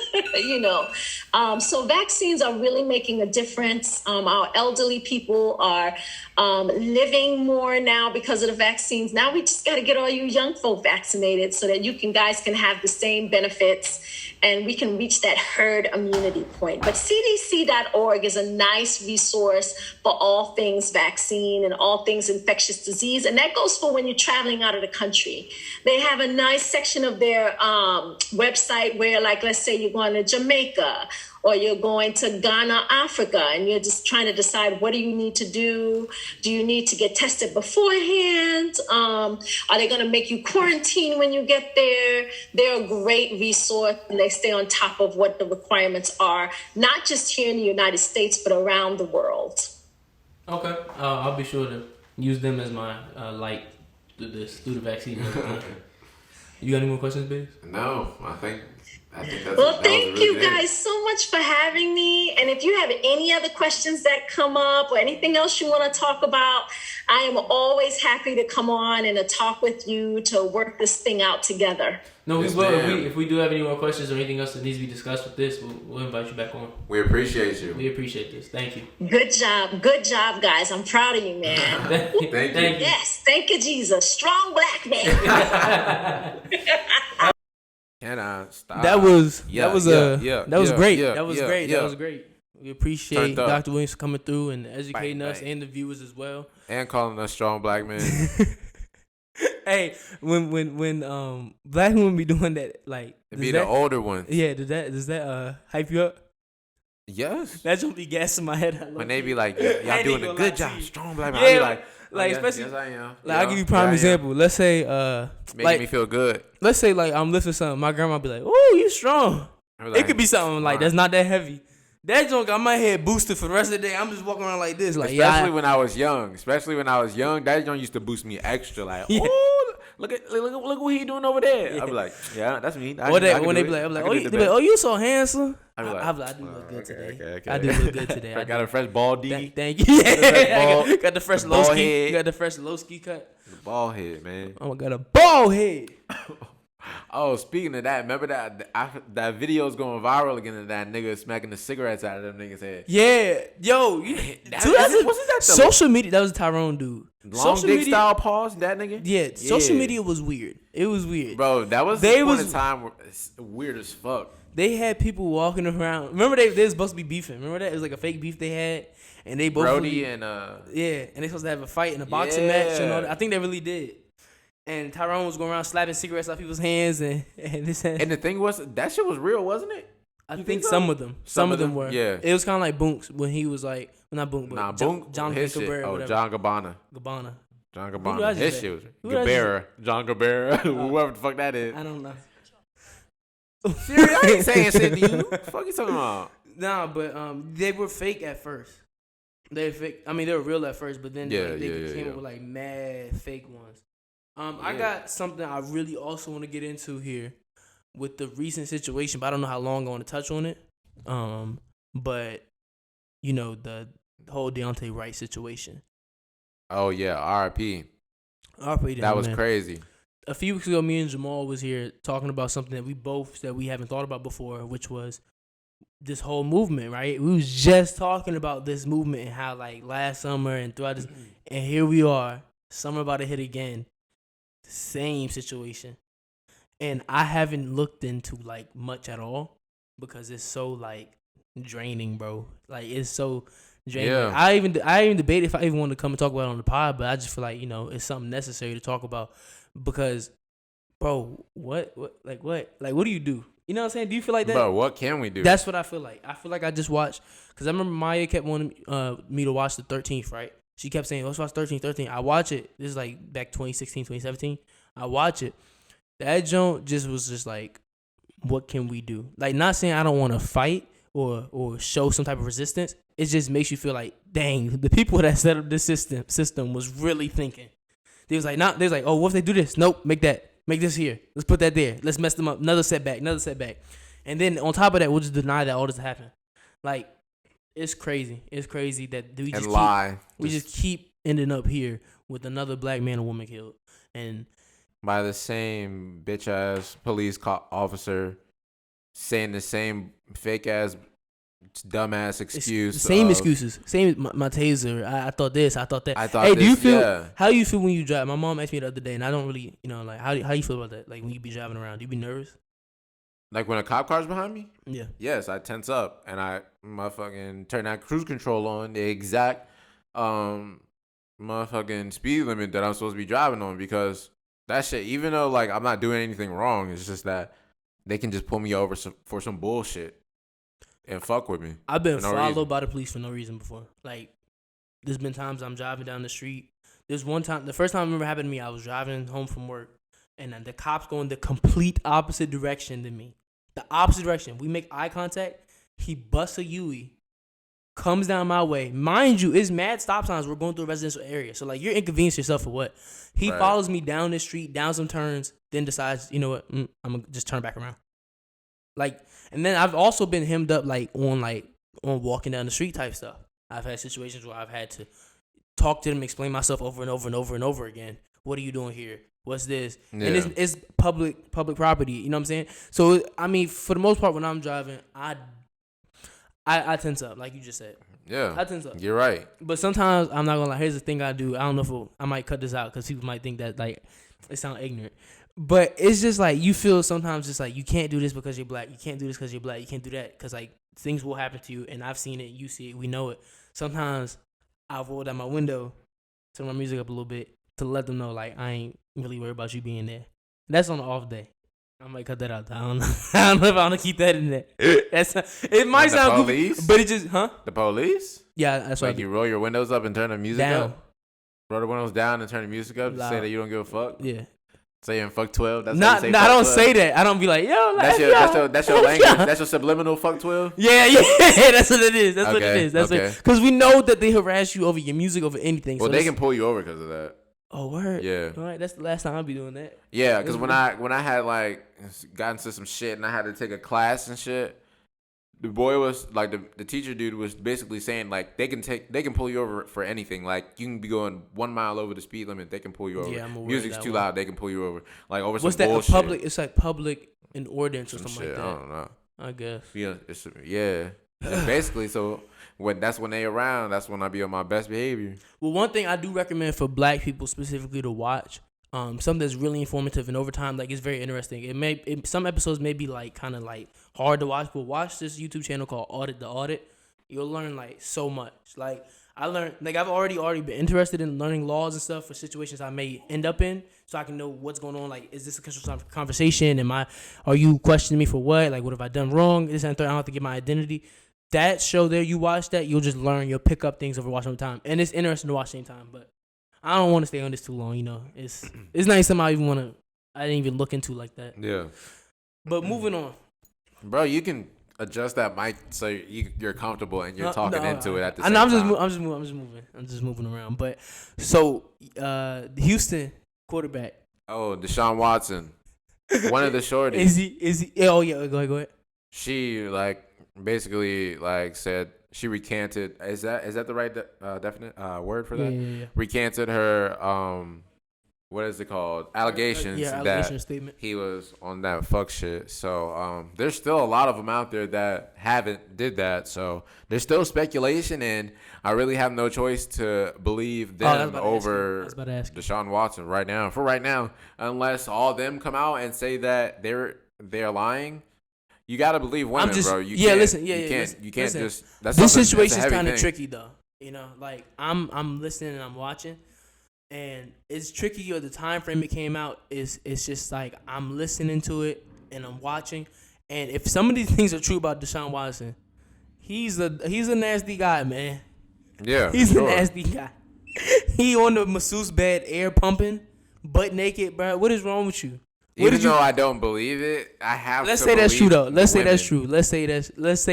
So vaccines are really making a difference. Our elderly people are living more now because of the vaccines. Now we just got to get all you young folk vaccinated so that guys can have the same benefits and we can reach that herd immunity point. But CDC.org is a nice resource for all things vaccine and all things infectious disease. And that goes for when you're traveling out of the country. They have a nice section of their website where, like, let's say you're going to Jamaica or you're going to Ghana, Africa, and you're just trying to decide what do you need to do? Do you need to get tested beforehand? Are they going to make you quarantine when you get there? They're a great resource, and they stay on top of what the requirements are, not just here in the United States, but around the world. Okay. I'll be sure to use them as my light through the vaccine. You got any more questions, babe? No, I think that's well, thank you guys so much for having me. And if you have any other questions that come up or anything else you want to talk about, I am always happy to come on and to talk with you to work this thing out together. No, we will. If we do have any more questions or anything else that needs to be discussed with this, we'll invite you back on. We appreciate you. We appreciate this. Thank you. Good job, guys. I'm proud of you, man. Thank you. Yes, thank you, Jesus. Strong black man. Can I stop? That was great. That was great. That was great. We appreciate Dr. Williams coming through and educating us and the viewers as well. And calling us strong black men. Hey, when black women be doing that, like the older ones. Yeah, does that hype you up? Yes. That just be gassing my head. When they be like, y'all doing a good job, strong black man. Yeah, like especially, yes, I am. Like I'll give you a prime example. Let's say, making me feel good. Let's say like I'm lifting something. My grandma be like, "Oh, you strong." It could be something like that's not that heavy. That joke got my head boosted for the rest of the day. I'm just walking around like this, like especially when I was young. That joke used to boost me extra. Like, oh, look what he doing over there. Yeah. I be like, yeah, that's me. When they be like, oh, you so handsome. I be like, I do look good today. Okay. I do look good today. I got a fresh ball D. Thank you. Yeah, got the fresh low ski. You got the fresh low ski cut. The ball head, man. Oh, I got a ball head. Oh, speaking of that, remember that video's going viral again of that nigga smacking the cigarettes out of them niggas' head. Yeah, yo, wasn't that social media? That was a Tyrone dude. Long dick style pause, that nigga. Yeah, social media was weird. It was weird, bro. That was the time weird as fuck. They had people walking around. Remember they was supposed to be beefing. Remember that it was like a fake beef they had, and they both Brody and and they supposed to have a fight in a boxing match. And all that. I think they really did. And Tyrone was going around slapping cigarettes out people's hands and this. And the thing was, that shit was real, wasn't it? I think some of them. Some of them were. Yeah. It was kind of like Boonks when he was like, not Boonks, but John Cabrera. Oh, John Gabbana. John Gabbana. His shit was Gabbera. John Gabbera. Whoever the fuck that is. I don't know. Seriously, I ain't saying shit to you. What the fuck you talking about? Nah, but they were fake at first. They fake. I mean, they were real at first, but then they came up with like mad fake ones. I got something I really also want to get into here with the recent situation, but I don't know how long I want to touch on it. But you know the whole Deontay Wright situation. Oh yeah, R.I.P. That was crazy. A few weeks ago, me and Jamal was here talking about something that we haven't thought about before, which was this whole movement, right? We was just talking about this movement and how like last summer and throughout this, and here we are, summer about to hit again. Same situation, and I haven't looked into like much at all because it's so like draining, bro. Like it's so draining. Yeah. I even debate if I even want to come and talk about it on the pod, but I just feel like it's something necessary to talk about because, bro, what do you do? You know what I'm saying? Do you feel like that? Bro, what can we do? That's what I feel like. I feel like I just watched because I remember Maya kept wanting me to watch the 13th, right? She kept saying, let's watch 13. I watch it. This is like back 2016, 2017. I watch it. That joint was just like, what can we do? Like, not saying I don't want to fight or show some type of resistance. It just makes you feel like, dang, the people that set up this system was really thinking. They was like, oh, what if they do this? Nope, make this here. Let's put that there. Let's mess them up. Another setback. And then on top of that, we'll just deny that all this happened. Like, it's crazy. It's crazy that we just keep ending up here with another black man or woman killed, and by the same bitch ass police officer saying the same fake ass dumbass excuse. Same excuses. Same my taser. I thought this. I thought that. Hey, do you feel? Yeah. How do you feel when you drive? My mom asked me the other day, and I don't really, like how you feel about that? Like when you be driving around, do you be nervous? Like when a cop car's behind me? Yeah. Yes, I tense up and I motherfucking turn that cruise control on the exact motherfucking speed limit that I'm supposed to be driving on, because that shit, even though like I'm not doing anything wrong, it's just that they can just pull me over for some bullshit and fuck with me. I've been followed by the police for no reason before. Like, there's been times I'm driving down the street. There's one time, the first time it ever happened to me, I was driving home from work, and then the cops go in the complete opposite direction than me. The opposite direction. We make eye contact. He busts a Yui, comes down my way. Mind you, it's mad stop signs. We're going through a residential area. So, like, you're inconveniencing yourself for what? He follows me down the street, down some turns, then decides, you know what, I'm going to just turn back around. Like, and then I've also been hemmed up, on walking down the street type stuff. I've had situations where I've had to talk to them, explain myself over and over and over and over again. What are you doing here? What's this? Yeah. And it's public property. You know what I'm saying? So, I mean, for the most part, when I'm driving, I tense up, like you just said. Yeah. I tense up. You're right. But sometimes, I'm not going to lie, here's the thing I do. I don't know if I might cut this out because people might think that, like, it sounds ignorant. But it's just like you feel sometimes just like you can't do this because you're black. You can't do this because you're black. You can't do that because like things will happen to you. And I've seen it. You see it. We know it. Sometimes I'll roll down my window, turn my music up a little bit to let them know like I ain't really worried about you being there. That's on an off day. I might cut that out. I don't know. I don't know if I want to keep that in there. It might sound goofy, but it just The police? Yeah, that's like you roll your windows up and turn the music down. Up. Roll the windows down and turn the music up. Say that you don't give a fuck. Yeah. Saying fuck 12. That's not. I don't 12. Say that. I don't be like, yo. That's your language. Yeah. That's your subliminal fuck 12. Yeah. That's what it is. That's what it is. That's okay. Because we know that they harass you over your music, over anything. Well, so they can pull you over because of that. Oh, word. Yeah. All right. That's the last time I'll be doing that. Yeah, because when I had like got into some shit and I had to take a class and shit, the boy was like the teacher dude was basically saying like they can pull you over for anything. Like you can be going 1 mile over the speed limit, they can pull you over. Yeah, I'm aware Music's too loud, they can pull you over. Like over what's some that? bullshit. Public? It's like public in ordinance or something shit, like that. I don't know. I guess. Yeah. And basically, so when they around, that's when I be on my best behavior. Well, one thing I do recommend for black people specifically to watch. Something that's really informative and over time, like it's very interesting. Some episodes may be like kind of like hard to watch, but watch this YouTube channel called The Audit. You'll learn like so much. Like I learned, like I've already been interested in learning laws and stuff for situations I may end up in, so I can know what's going on. Like, is this a constructive conversation? Are you questioning me for what? Like, what have I done wrong? This and third, I don't have to get my identity. That show there, you watch that, you'll just learn. You'll pick up things over watching time, and it's interesting to watch same time, but. I don't want to stay on this too long, you know. It's not something I didn't even look into like that. Yeah. But moving on. Bro, you can adjust that mic so you're comfortable and you're talking into it at the same time. I'm just moving around. But so Houston quarterback. Oh, Deshaun Watson. One of the shorties. Is he? Oh yeah, go ahead. She basically said she recanted. Is that the right definite word for that? Yeah. Recanted her what is it called? Allegations. Allegation statement. He was on that fuck shit. So there's still a lot of them out there that haven't did that. So there's still speculation, and I really have no choice to believe them over Deshaun Watson right now. For right now, unless all of them come out and say that they're lying. You gotta believe women, bro. You can't just. This situation is kind of tricky, though. You know, like I'm listening and I'm watching, and it's tricky. Or the time frame it came out it's just like I'm listening to it and I'm watching, and if some of these things are true about Deshaun Watson, he's a nasty guy, man. Yeah, he's a nasty guy. He on the masseuse bed, air pumping, butt naked, bro. What is wrong with you? Even though I don't believe it, I have Let's to say that's true, though. Let's say women. that's true. Let's say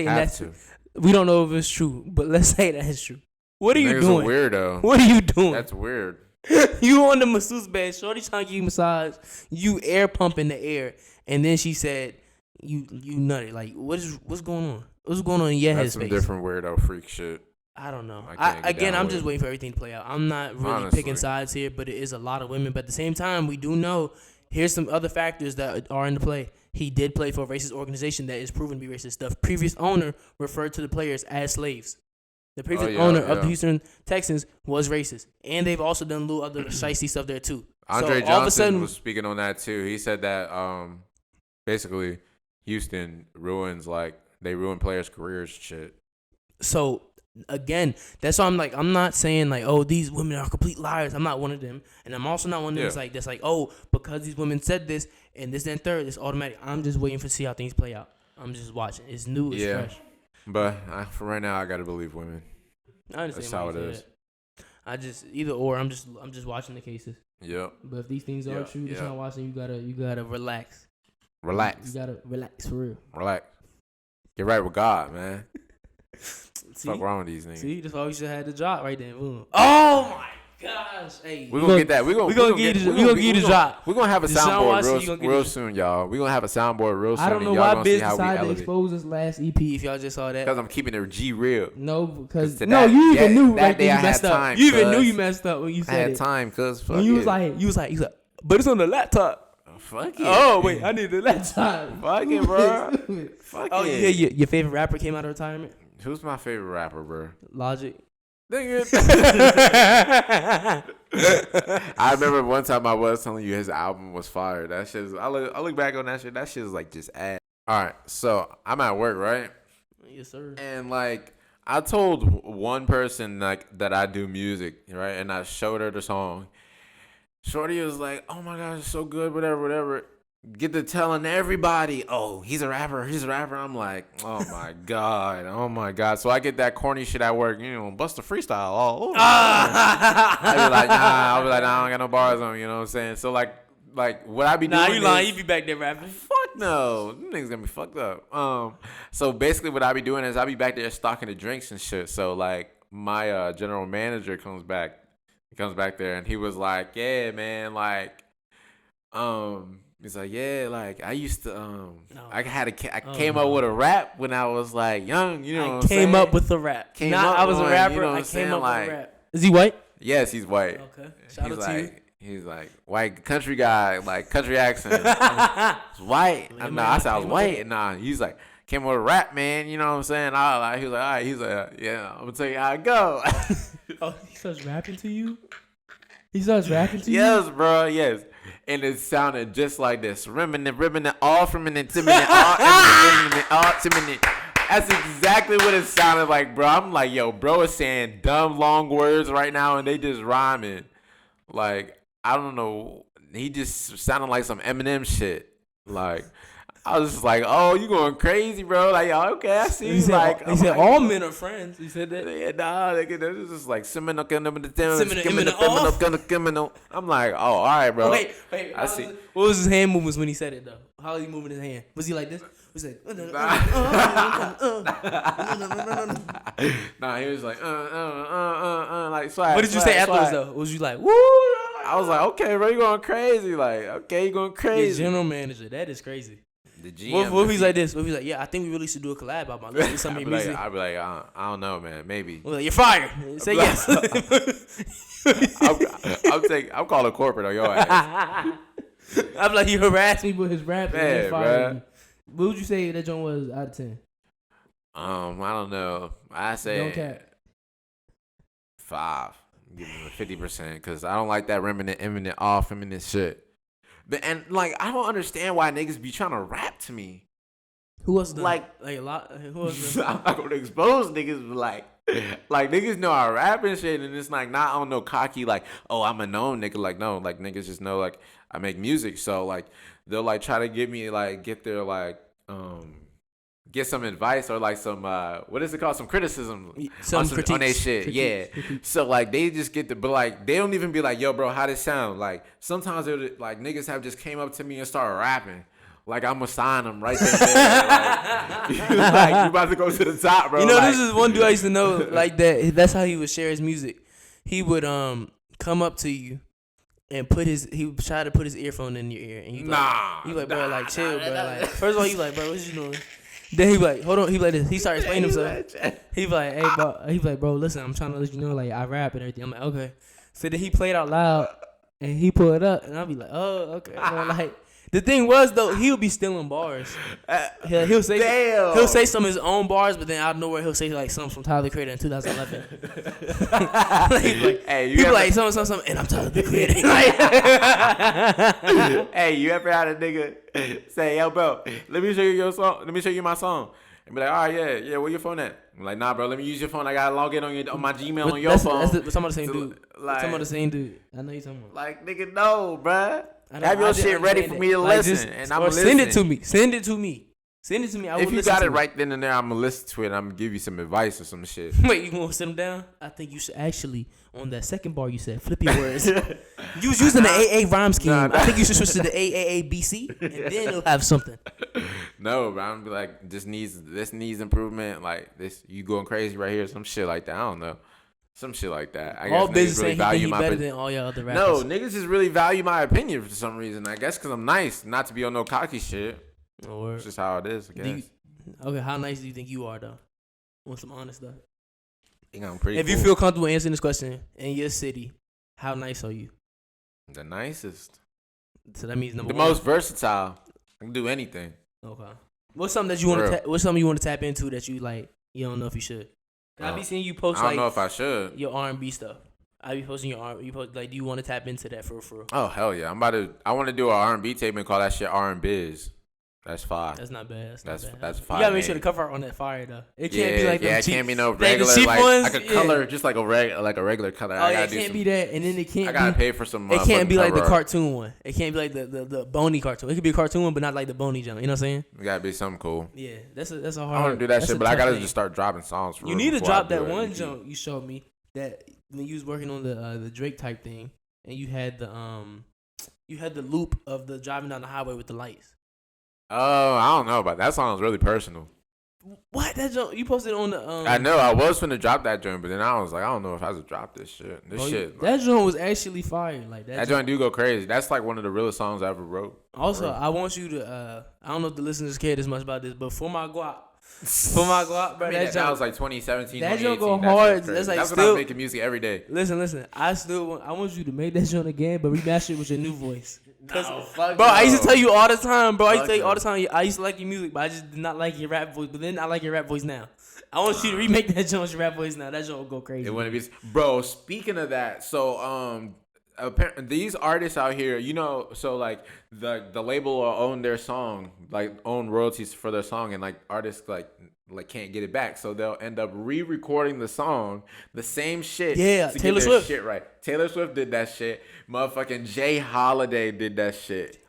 that's true. We don't know if it's true, but let's say that's true. What are you doing? A weirdo. What are you doing? That's weird. You on the masseuse bed, shorty trying to give you a massage, you air pumping the air, and then she said, you nutted. Like, what's going on? What's going on in your headspace? That's some different weirdo freak shit. I don't know. I'm just waiting for everything to play out. I'm not really picking sides here, but it is a lot of women. But at the same time, we do know here's some other factors that are into play. He did play for a racist organization that is proven to be racist. The previous owner referred to the players as slaves. The previous owner of the Houston Texans was racist. And they've also done a little other shiesty stuff there, too. Andre Johnson was speaking on that, too. He said that basically Houston they ruin players' careers and shit. So, again, that's why I'm not saying, like, oh, these women are complete liars. I'm not one of them. And I'm also not one of them that's like, oh, because these women said this and this and third, it's automatic. I'm just waiting to see how things play out. I'm just watching. It's new. It's fresh. But for right now, I gotta believe women. I understand. That's how it is. I just either or. I'm just watching the cases. Yep. But if these things are true, just not watching. You gotta relax. Relax. You gotta relax for real. Relax. Get right with God, man. What's wrong with these niggas? See, that's why we should have the drop right there. Boom. Oh my gosh! Hey, we're gonna get that. We're gonna give you the drop. We're gonna have a soundboard real soon, y'all. We're gonna have a soundboard real soon. I don't know why Biz decided to expose this last EP. If y'all just saw that, because I'm keeping it G real. No, because you even knew that day I had time. You even knew you messed up when you said it. I had time, cause when you was like, but it's on the laptop. Fuck it. Oh wait, I need the laptop. Fuck it, bro. Fuck it. Yeah, your favorite rapper came out of retirement. Who's my favorite rapper, bro? Logic. I remember one time I was telling you his album was fire. That shit. I look back on that shit. That shit is like just ass. All right, so I'm at work, right? Yes, sir. And like I told one person like that I do music, right? And I showed her the song. Shorty was like, "Oh my gosh, it's so good, whatever." Get to telling everybody, "Oh, he's a rapper." I'm like, "Oh my god." So I get that corny shit at work, bust a freestyle all over. I'll be like, nah, I don't got no bars on, you know what I'm saying? So like what I be doing? Nah, you lying? You be back there rapping? Fuck no, them niggas gonna be fucked up. So basically, what I be doing is I be back there stocking the drinks and shit. So like my general manager comes back there and he was like, "Yeah, man, like, he's like, yeah, like I used to, I came up with a rap when I was like young, you know. I came up with a rap. I was a rapper. You know I came up with a rap. Is he white? Yes, he's white. Okay, shout out to you. He's like white country guy, like country accent. It's white. I said I was white. Nah, he's like came up with a rap, man. You know what I'm saying? He was like, all right. He's like, yeah, I'm gonna tell you how it go. Oh, he starts rapping to you. You? Yes, bro. Yes. And it sounded just like this. Rimming, all from an intimidate, all intimidate. That's exactly what it sounded like, bro. I'm like, yo, bro is saying dumb, long words right now, and they just rhyming. Like, I don't know. He just sounded like some Eminem shit. Like, I was just like, oh, you going crazy, bro. Like, yo, okay, I see. He said all men are friends. He said that. Yeah, nah, this is like I'm like, oh, all right, bro. Wait. I see. What was his hand movements when he said it, though? How was he moving his hand? Was he like this? Was he like, nah, he was like, like, swag. What did you say afterwards, though? Was you like, woo? I was like, okay, bro, you going crazy. Like, okay, you going crazy. Your general manager, that is crazy. The GM. What if he's like this? What if he's like, yeah, I think we really should do a collab about my music. I'd be like, I don't know, man. Maybe. Well, you're fired. Say yes. I'm calling corporate on your ass. I'm like, he harassed me with his rap and he fired me. What would you say that joint was out of 10? I don't know. I say don't cap. 5. Give him a 50% because I don't like that remnant off feminine shit. But and like I don't understand why niggas be trying to rap to me. Who was the like a lot? Who was the? I'm not gonna expose niggas, but like niggas know I rap and shit, and it's like not on no cocky like, oh, I'm a known nigga. Like no, like niggas just know like I make music, so like they'll like try to get me like get their like get some advice or like some what is it called, some criticism on their shit. Critiques. So like they just get but like they don't even be like, yo bro, how this sound? Like sometimes they're like niggas have just came up to me and started rapping like I'm gonna sign them right there. Like you about to go to the top, bro. You know, this is one dude I used to know like that. That's how he would share his music. He would come up to you and he would try to put his earphone in your ear and you like bro, like chill, bro. Like first of all, you like, bro, what you doing? Then he be like, hold on. He be like this. He started explaining himself. He be like, hey, bro. He be like, bro, listen, I'm trying to let you know, like, I rap and everything. I'm like, okay. So then he played out loud, and he pulled it up, and I'll be like, oh, okay. Like, the thing was though, he'll be stealing bars. He'll say some of his own bars, but then out of nowhere he'll say like something from Tyler the Creator in 2011. Like, hey, you like something, and I'm Tyler the Creator. Hey, you ever had a nigga say, yo, bro, let me show you your song. Let me show you my song. And be like, all right, yeah, where your phone at? I'm like, nah, bro, let me use your phone. I gotta log in on my Gmail on your phone. That's some of the same dude. Like, some of the same dude. I know you're talking about. Like, nigga, no, bruh. Have your shit ready for me to listen, and I'm gonna send it to me. Send it to me. If you got it right then and there, I'm gonna listen to it. I'm gonna give you some advice or some shit. Wait, you gonna sit them down? I think you should actually, on that second bar you said, flip your words. You was using the AA rhyme scheme. I think you should switch to the AAABC, and then it'll have something. No, bro, I'm gonna be like, this needs improvement. Like this, you going crazy right here, some shit like that. I don't know. Some shit like that. I all guess business really value my better than all your other rappers. No, niggas just really value my opinion for some reason. I guess because I'm nice, not to be on no cocky shit. It's just how it is, I guess. Okay, how nice do you think you are, though? Want some honest stuff? I think I'm pretty If you feel comfortable answering this question, in your city, how nice are you? The nicest. So that means number one. The most versatile. I can do anything. Okay. What's something that you want to? What's something you want to tap into that you like? You don't know if you should. I be seeing you post. I don't know if I should. Your R&B stuff. I be posting your R. You post like, do you want to tap into that for real? Oh hell yeah! I want to do an R&B tape and call that shit R&Biz. That's fire. That's not bad. That's fire. You gotta make sure the cover art on that fire though. It can't be like it can't be no regular like a color, just like a regular color. Oh, it can't be that, and then it can't. I gotta pay for some. It can't be like the cartoon one. It can't be like the bony cartoon. It could be a cartoon one, but not like the bony jump. You know what I'm saying? It gotta be something cool. Yeah, that's a hard. I want to do that shit, but I gotta just start dropping songs. You need to drop that one jump you showed me that when you was working on the Drake type thing, and you had the loop of the driving down the highway with the lights. Oh, I don't know about that. That song's really personal. What? That joint you posted on the I know I was finna drop that joint, but then I was like, I don't know if I should drop this shit. That joint was actually fire. Like that joint do go crazy. That's like one of the realest songs I ever wrote. Also, I want you to I don't know if the listeners care this much about this, but for my guap, bro. That was like 2017. That joint go hard. That's when I'm making music every day. Listen. I want you to make that joint again, but remaster it with your new voice. Bro, I used to tell you all the time, bro. I used to like your music, but I just did not like your rap voice. But then I like your rap voice now. I want you to remake that joint with your rap voice now. That joint will go crazy. It wouldn't be, bro. Speaking of that, so these artists out here, you know, so like the label will own their song, like own royalties for their song, and like artists like can't get it back, so they'll end up re-recording the song, the same shit. Yeah, to Taylor get their Swift. Shit right. Taylor Swift did that shit. Motherfucking Jay Holiday did that shit.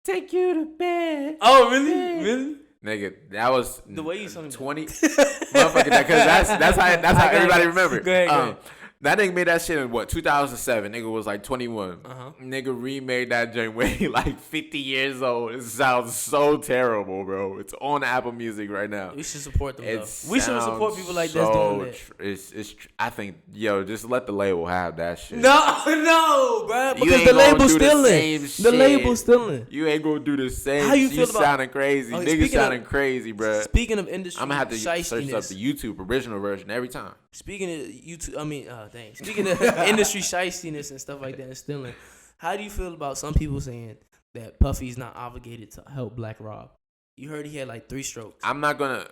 Take you to bed. Oh really? Nigga, that was the way you sung 20. Motherfucker, because that's how everybody remember. Go ahead. That nigga made that shit in 2007. Nigga was like 21. Nigga remade that joint when he like 50 years old. It sounds so terrible, bro. It's on Apple Music right now. We should support them. We should support people like this doing that. I think, just let the label have that shit. No, bro. Because the label's stealing. The label's stealing. You ain't gonna do the same. How you feel about sounding crazy? Niggas sounding crazy, bro. Speaking of industry, I'm gonna have to search up the YouTube original version every time. Speaking of YouTube, Speaking of industry shystiness and stuff like that and stealing, how do you feel about some people saying that Puffy's not obligated to help Black Rob? You heard he had like 3 strokes. I'm not gonna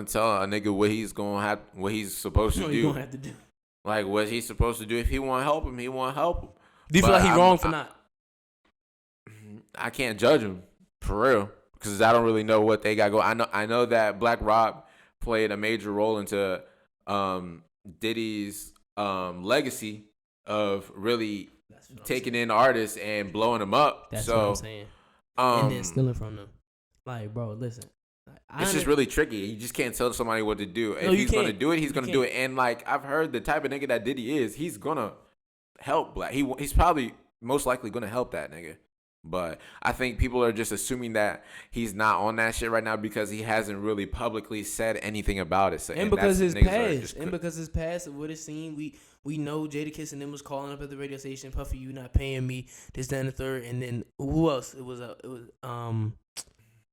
tell a nigga what he's supposed to do. You gonna have to do. Like what he's supposed to do. If he want to help him, he want to help him. Do you feel like he's wrong for not? I can't judge him for real because I don't really know what they got going. I know that Black Rob played a major role into Diddy's legacy of really taking in artists and blowing them up. That's what I'm saying. And then stealing from them. Like, bro, listen. It's just really tricky. You just can't tell somebody what to do. If he's going to do it, he's going to do it. And, like, I've heard the type of nigga that Diddy is, he's going to help Black. He's probably most likely going to help that nigga. But I think people are just assuming that he's not on that shit right now because he hasn't really publicly said anything about it. So, and because his past of what it's seen, we know Jadakiss and them was calling up at the radio station, Puffy, you not paying me, this, that, and the third. And then who else? It was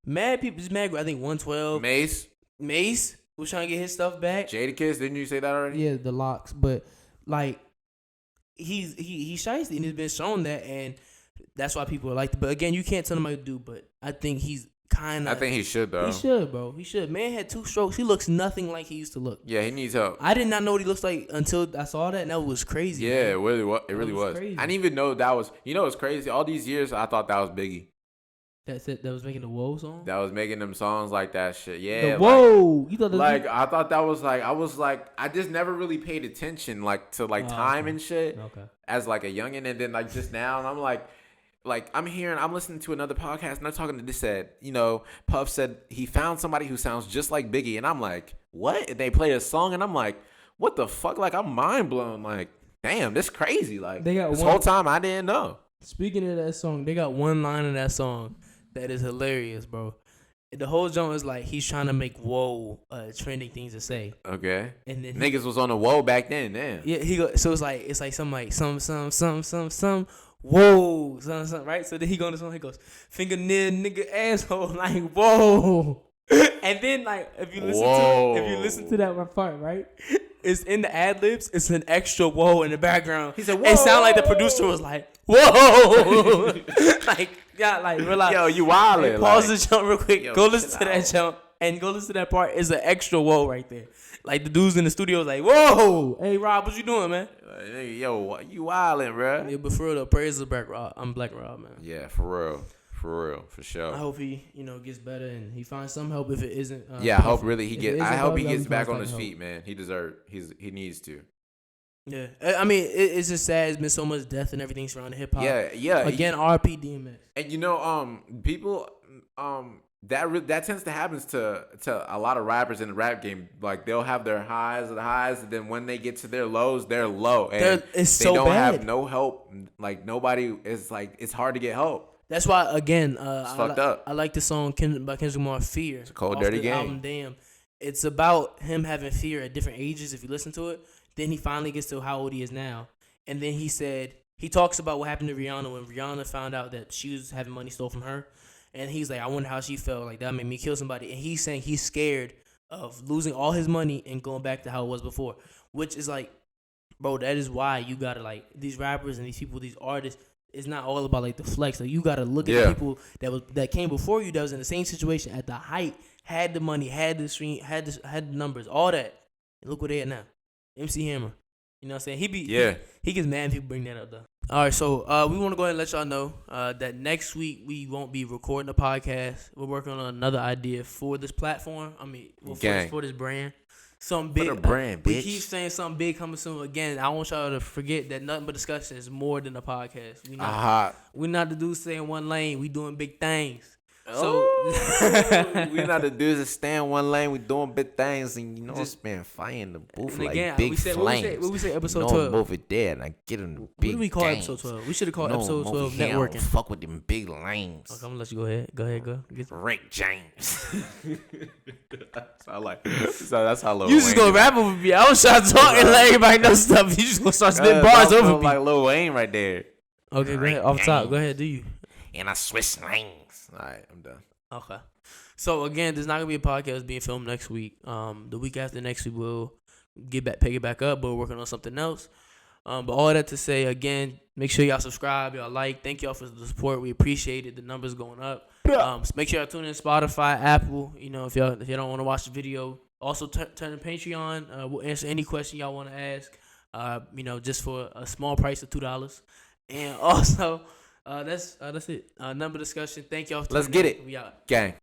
Mad people, just mad. I think 112. Mace was trying to get his stuff back. Jadakiss, didn't you say that already? Yeah, the locks, but like he's shiesty and it's been shown that, and that's why people are like. But again, you can't tell him what to do. But I think he's kind of. I think he should though. He should, bro. He should. Man had 2 strokes. He looks nothing like he used to look. Yeah, he needs help. I did not know what he looks like until I saw that, and that was crazy. Yeah, man. it really was. Crazy. I didn't even know that was. You know, it's crazy. All these years, I thought that was Biggie. That's it. That was making the Whoa song. That was making them songs like that shit. Yeah. The Whoa. You thought I thought that was like. I was like. I just never really paid attention to time and shit. Okay. As like a youngin', and then like just now, and I'm like I'm listening to another podcast, and they're talking to this said, Puff said he found somebody who sounds just like Biggie, and I'm like, what? And they play a song, and I'm like, what the fuck? Like I'm mind blown. Like, damn, this crazy. Like this whole time I didn't know. Speaking of that song, they got one line in that song that is hilarious, bro. The whole joint is like he's trying to make Whoa trending things to say. Okay. And then niggas was on the Whoa back then. Damn. Yeah, so it's like something like some whoa, something, right? So then he go on the song. He goes fingernail nigga asshole like whoa. And then like if you listen to that part, right? It's in the ad libs. It's an extra whoa in the background. He said, whoa. It sounded like the producer was like, whoa. Relax. Yo, you wildin'. Pause the jump real quick. Yo, go listen to that jump and go listen to that part. It's an extra whoa right there. Like the dudes in the studio was like, whoa. Hey, Rob, what you doing, man? Yo, you wildin', bro. Yeah, but for real, though, praise the Black Rob. I'm Black Rob, man. Yeah, for real, for sure. I hope he, gets better and he finds some help if it isn't. I hope really I hope he gets back on his feet, man. He he needs to. Yeah, I mean, it's just sad. It's been so much death and everything surrounding hip hop. Yeah. Again, RP DMX. And people, that tends to happen to a lot of rappers in the rap game. Like they'll have their highs, and then when they get to their lows, they're low, and they don't have no help. Like nobody is like, it's hard to get help. That's why, again, it's fucked up. I like the song by Kendrick Lamar, Fear. It's a cold, dirty game. Album, Damn. It's about him having fear at different ages. If you listen to it, then he finally gets to how old he is now. And then he talks about what happened to Rihanna when Rihanna found out that she was having money stole from her. And he's like, I wonder how she felt. Like, that made me kill somebody. And he's saying he's scared of losing all his money and going back to how it was before. Which is like, bro, that is why you got to, like, these rappers and these people, these artists, it's not all about like the flex. Like you gotta look at the people that came before you that was in the same situation at the height, had the money, had the stream, had the numbers, all that. And look where they at now. MC Hammer. You know what I'm saying? He gets mad when people bring that up though. All right, so we want to go ahead and let y'all know that next week we won't be recording a podcast. We're working on another idea for this platform. I mean, for this brand. Something big. For the brand, bitch. We keep saying something big coming soon. Again, I want y'all to forget that nothing but discussion is more than a podcast. We're not the dudes stay in one lane. We doing big things. So we not the dudes that stay in one lane. We doing big things, and just been fire in the booth like again, big flames. What we say episode 12? Over there, and I get in the big. What do we call games. episode 12? We should have called episode 12 networking. Fuck with them big lanes. Okay, I'm gonna let you go ahead. Go. Rick James. That's how low. You just gonna rap over me. I was trying to talk and let everybody know stuff. You just gonna start spitting bars over me. Like Lil Wayne right there. Okay, go ahead. Off top. Go ahead. Do you? And I switch lanes. All right, I'm done. Okay. So again, there's not gonna be a podcast being filmed next week. The week after next week we'll pick it back up, but we're working on something else. But all that to say, again, make sure y'all subscribe, y'all like. Thank y'all for the support. We appreciate it. The numbers going up. So make sure y'all tune in Spotify, Apple. If y'all don't want to watch the video, also turn to Patreon. We'll answer any question y'all want to ask. Just for a small price of $2. And also, that's it. Number discussion. Thank y'all. Let's get it. We out. Gang.